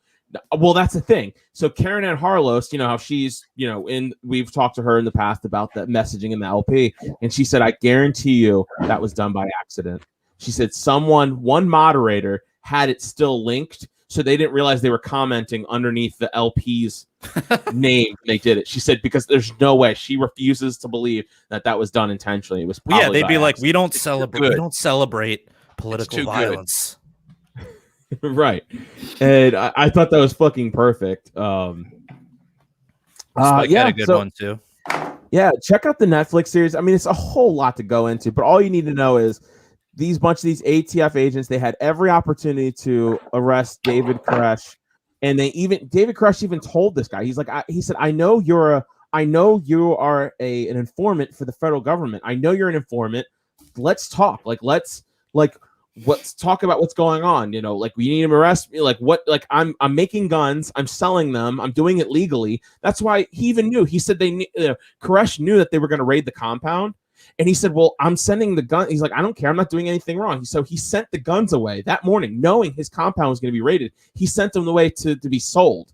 Well, that's the thing. So Karen Ann Harless, how she's, we've talked to her in the past about that messaging in the LP, and she said, I guarantee you that was done by accident. She said one moderator had it still linked, so they didn't realize they were commenting underneath the LP's name. They did it. She said because there's no way. She refuses to believe that was done intentionally. It was probably they'd be like, accident. we don't celebrate political violence. Right. And I thought that was fucking perfect. Spike had a good one too. Yeah, check out the Netflix series. I mean, it's a whole lot to go into, but all you need to know is these ATF agents, they had every opportunity to arrest David Koresh, and David Koresh even told this guy, he's like, he said, I know you are an informant for the federal government. I know you're an informant. Let's talk. Let's talk about what's going on. You know, like we need him to arrest me. Like what? Like I'm making guns. I'm selling them. I'm doing it legally. That's why he even knew. He said Koresh knew that they were going to raid the compound, and he said, "Well, I'm sending the gun." He's like, "I don't care. I'm not doing anything wrong." So he sent the guns away that morning, knowing his compound was going to be raided. He sent them away to be sold.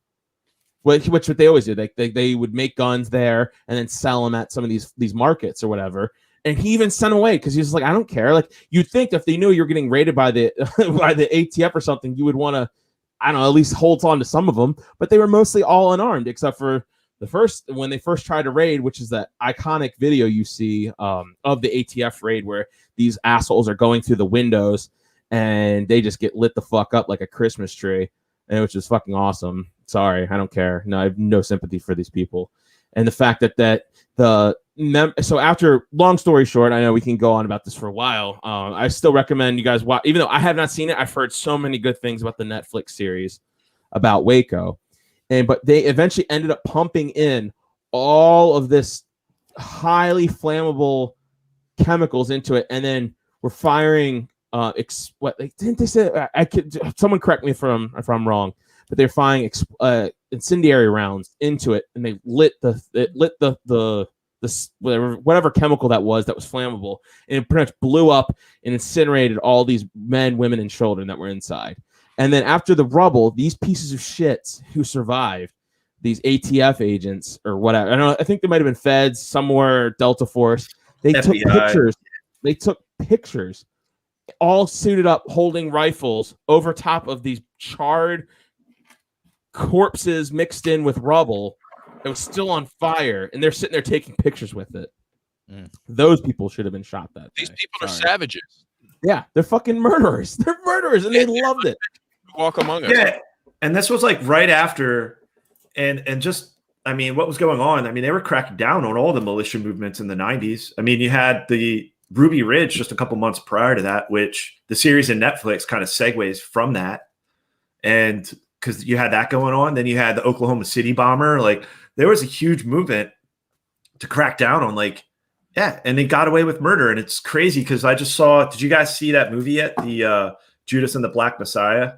Which what they always do. They would make guns there and then sell them at some of these markets or whatever. And he even sent away because he was like, I don't care. Like you'd think if they knew you were getting raided by the by the ATF or something, you would want to, I don't know, at least hold on to some of them. But they were mostly all unarmed, except for when they first tried to raid, which is that iconic video you see of the ATF raid where these assholes are going through the windows and they just get lit the fuck up like a Christmas tree, and which is fucking awesome. Sorry, I don't care. No, I have no sympathy for these people. And the fact so after, long story short, I know we can go on about this for a while. I still recommend you guys watch, even though I have not seen it. I've heard so many good things about the Netflix series about Waco, but they eventually ended up pumping in all of this highly flammable chemicals into it, and then we're firing. Didn't they say? Someone correct me if I'm wrong. But they're firing incendiary rounds into it, and they lit the whatever chemical that was flammable, and it pretty much blew up and incinerated all these men, women, and children that were inside. And then after the rubble, these pieces of shit who survived, these ATF agents or whatever, I think they might have been feds somewhere, Delta Force. They took pictures. They took pictures, all suited up, holding rifles over top of these charred corpses mixed in with rubble that was still on fire, and they're sitting there taking pictures with it. Those people should have been shot that day. These people are savages. Yeah, they're fucking murderers. They're murderers, and they loved it. Walk among us. Yeah, and this was like right after, and just, I mean, what was going on? I mean, they were cracking down on all the militia movements in the 90s. I mean, you had the Ruby Ridge just a couple months prior to that, which the series in Netflix kind of segues from that. And because you had that going on, then you had the Oklahoma City bomber. Like there was a huge movement to crack down on, and they got away with murder. And it's crazy because I just saw. Did you guys see that movie yet? The Judas and the Black Messiah.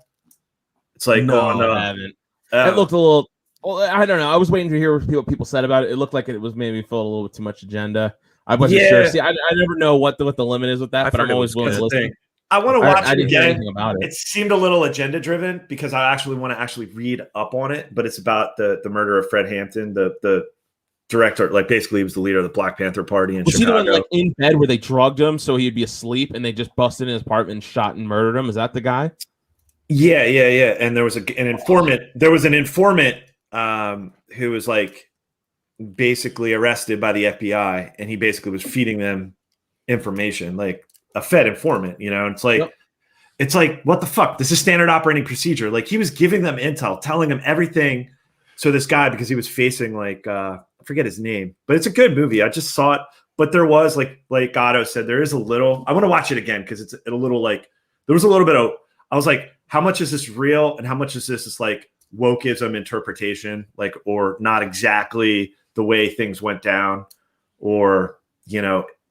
It's like I haven't. It looked a little. Well, I don't know. I was waiting to hear what people said about it. It looked like it was maybe feel a little bit too much agenda. I wasn't sure. See, I never know what the limit is with that, but I'm always willing to listen. I want to watch it again. About it. It seemed a little agenda driven because I actually want to read up on it, but it's about the murder of Fred Hampton, the director. Like basically he was the leader of the Black Panther Party in Chicago. Was he the one like in bed where they drugged him so he'd be asleep and they just busted in his apartment and shot and murdered him? Is that the guy? Yeah. And there was an informant. There was an informant who was like basically arrested by the FBI, and he basically was feeding them information, like a Fed informant, it's like, It's like, what the fuck? This is standard operating procedure. Like he was giving them intel, telling them everything. So this guy, because he was facing I forget his name, but it's a good movie. I just saw it, but there was like Otto said, there is a little, I want to watch it again. Cause it's a little there was a little bit of, I was like, how much is this real? And how much is this like wokeism interpretation? Or not exactly the way things went down, or,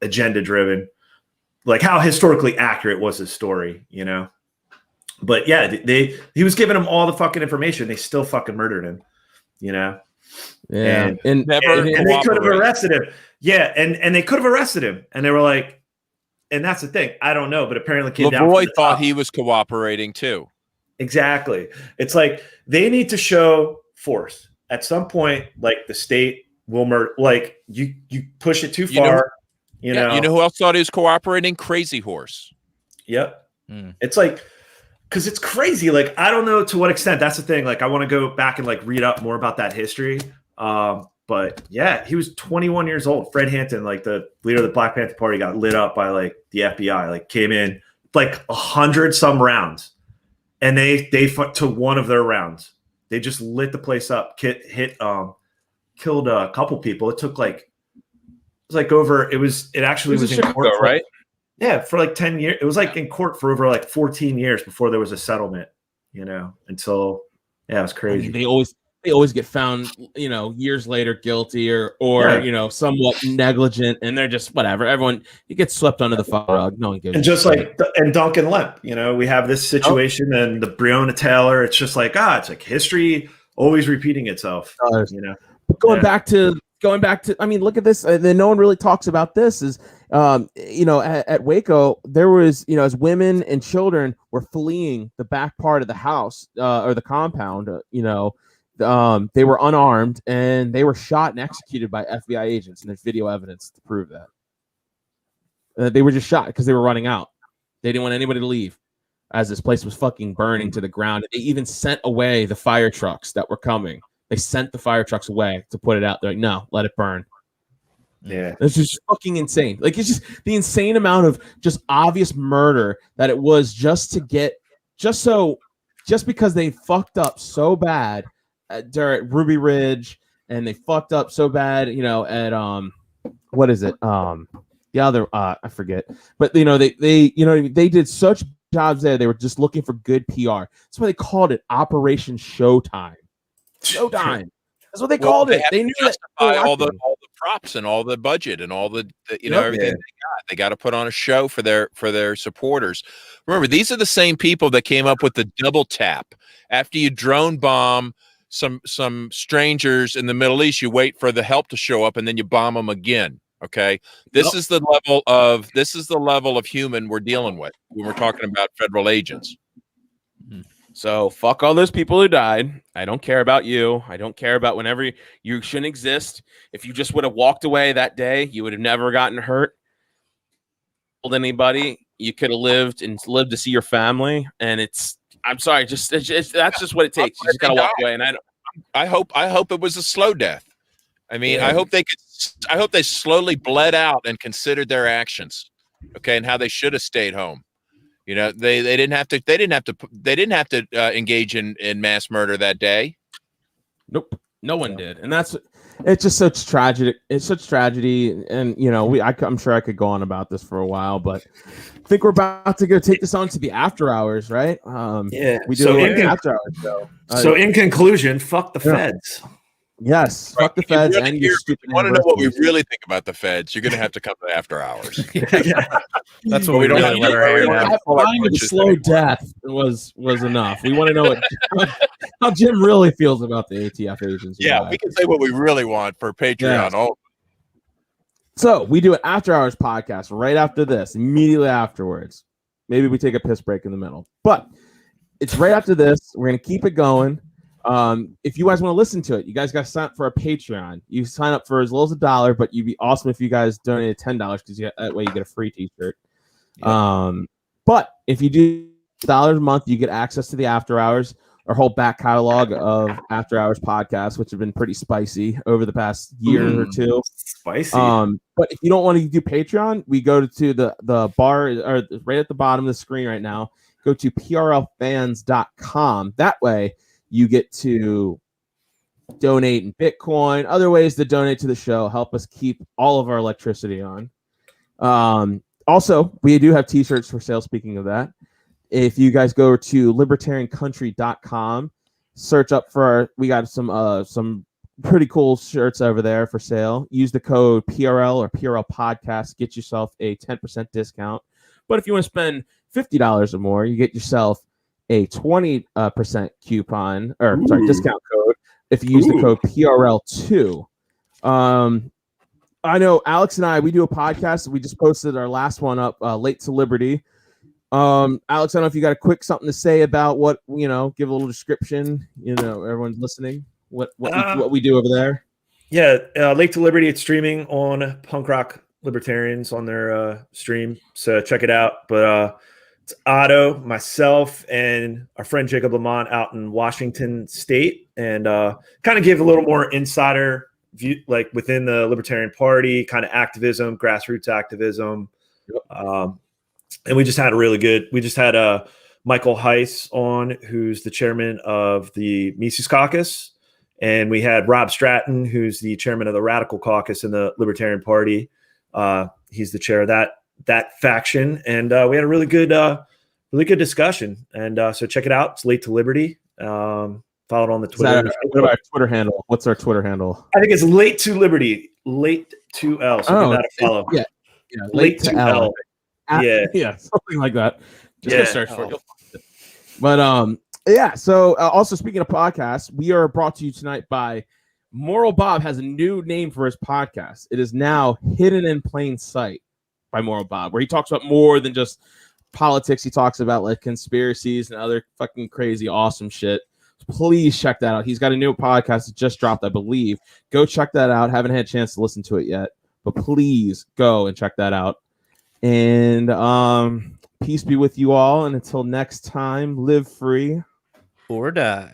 agenda driven. Like how historically accurate was his story, But yeah, he was giving them all the fucking information. They still fucking murdered him, Yeah. And they could have arrested him. Yeah. And they could have arrested him. And they were like, and that's the thing. I don't know, but apparently came down. LaVoy thought he was cooperating too. Exactly. It's like they need to show force at some point. Like the state will murder. Like you push it too far. You know who else thought he was cooperating? Crazy Horse. Yep. It's like because it's crazy. Like, I don't know to what extent. That's the thing. Like, I want to go back and like read up more about that history. But yeah, he was 21 years old. Fred Hampton, like the leader of the Black Panther Party, got lit up by like the FBI. Like, came in like 100 some rounds, and they to one of their rounds. They just lit the place up. Killed a couple people. It took like it actually was in court, right? Yeah, for like 10 years. It was like in court for over like 14 years before there was a settlement, until it was crazy. I mean, they always get found, years later guilty or somewhat negligent, and they're just whatever. Everyone, it gets swept under the rug. No one gives. And just like Duncan Lemp, we have this situation and the Breonna Taylor. It's just like it's like history always repeating itself. Going back to, I mean, look at this. Then no one really talks about this. Is at Waco, there was, as women and children were fleeing the back part of the house or the compound, they were unarmed and they were shot and executed by FBI agents, and there's video evidence to prove that. They were just shot because they were running out. They didn't want anybody to leave as this place was fucking burning to the ground. They even sent away the fire trucks that were coming. They sent the fire trucks away to put it out. They're like, no, let it burn. Yeah. It's just fucking insane. Like, it's just the insane amount of just obvious murder that it was just because they fucked up so bad at Ruby Ridge, and they fucked up so bad, at what is it? The other I forget. But they did such jobs there. They were just looking for good PR. That's why they called it Operation Showtime. Showtime. That's what they called it. They knew that all the props and all the budget and all the everything they got to put on a show for their supporters. Remember, these are the same people that came up with the double tap. After you drone bomb some strangers in the Middle East, you wait for the help to show up and then you bomb them again. Okay, this is the level of human we're dealing with when we're talking about federal agents. So fuck all those people who died. I don't care about you. I don't care about whenever you shouldn't exist. If you just would have walked away that day, you would have never gotten hurt. Told anybody, you could have lived to see your family. And I'm sorry, that's just what it takes. You just gotta walk away. And I hope it was a slow death. I mean, I hope they slowly bled out and considered their actions, okay, and how they should have stayed home. They didn't have to engage in mass murder that day. Nope, no one did, and it's just such tragedy. It's such tragedy, and I'm sure I could go on about this for a while, but I think we're about to go take this on to the after hours, right? We do after hours show. So in conclusion, fuck the feds. Yes, fuck the feds. And you want to know what we really think about the feds? You're going to have to come to after hours. That's what we don't really let our hair down. Finding a slow death was enough. We want to know how Jim really feels about the ATF agents. Yeah, we can say what we really want for Patreon. Yeah. So we do an after hours podcast right after this, immediately afterwards. Maybe we take a piss break in the middle, but it's right after this. We're going to keep it going. If you guys want to listen to it, you guys got to sign up for a Patreon. You sign up for as little as $1, but you'd be awesome if you guys donated $10 because that way you get a free t-shirt. Yeah. But if you do $1 a month, you get access to the after hours, our whole back catalog of after hours podcasts, which have been pretty spicy over the past year or two. Spicy. But if you don't want to do Patreon, we go to the bar or right at the bottom of the screen right now. Go to PRLfans.com. That way you get to donate in Bitcoin, other ways to donate to the show, help us keep all of our electricity on. Also, we do have t-shirts for sale. Speaking of that, if you guys go to libertariancountry.com, search up we got some pretty cool shirts over there for sale. Use the code PRL or PRL Podcast, get yourself a 10% discount. But if you want to spend $50 or more, you get yourself a 20% coupon discount code if you use the code PRL2. I know Alex and we do a podcast. We just posted our last one up, Late to Liberty. Alex, I don't know if you got a quick something to say about what, give a little description, everyone's listening, what we do over there. Yeah. Late to Liberty. It's streaming on Punk Rock Libertarians on their stream. So check it out. But It's Otto, myself, and our friend Jacob Lamont out in Washington State, and kind of give a little more insider view, like within the Libertarian Party, kind of activism, grassroots activism. And we just had Michael Heiss on, who's the chairman of the Mises Caucus. And we had Rob Stratton, who's the chairman of the Radical Caucus in the Libertarian Party. He's the chair of that faction. And we had a really good discussion. And so check it out. It's Late to Liberty. Follow it on the Twitter. What about our Twitter handle? What's our Twitter handle? I think it's Late to Liberty. Late to L. So give that a follow. Yeah. Late to L. Yeah, something like that. Just go search for it. You'll find it. But yeah. So also speaking of podcasts, we are brought to you tonight by Moral Bob. Has a new name for his podcast. It is now Hidden in Plain Sight by Moral Bob, where he talks about more than just politics. He talks about like conspiracies and other fucking crazy awesome shit. Please check that out. He's got a new podcast that just dropped, I believe. Go check that out. Haven't had a chance to listen to it yet, but please go and check that out. And peace be with you all. And until next time, live free Or die.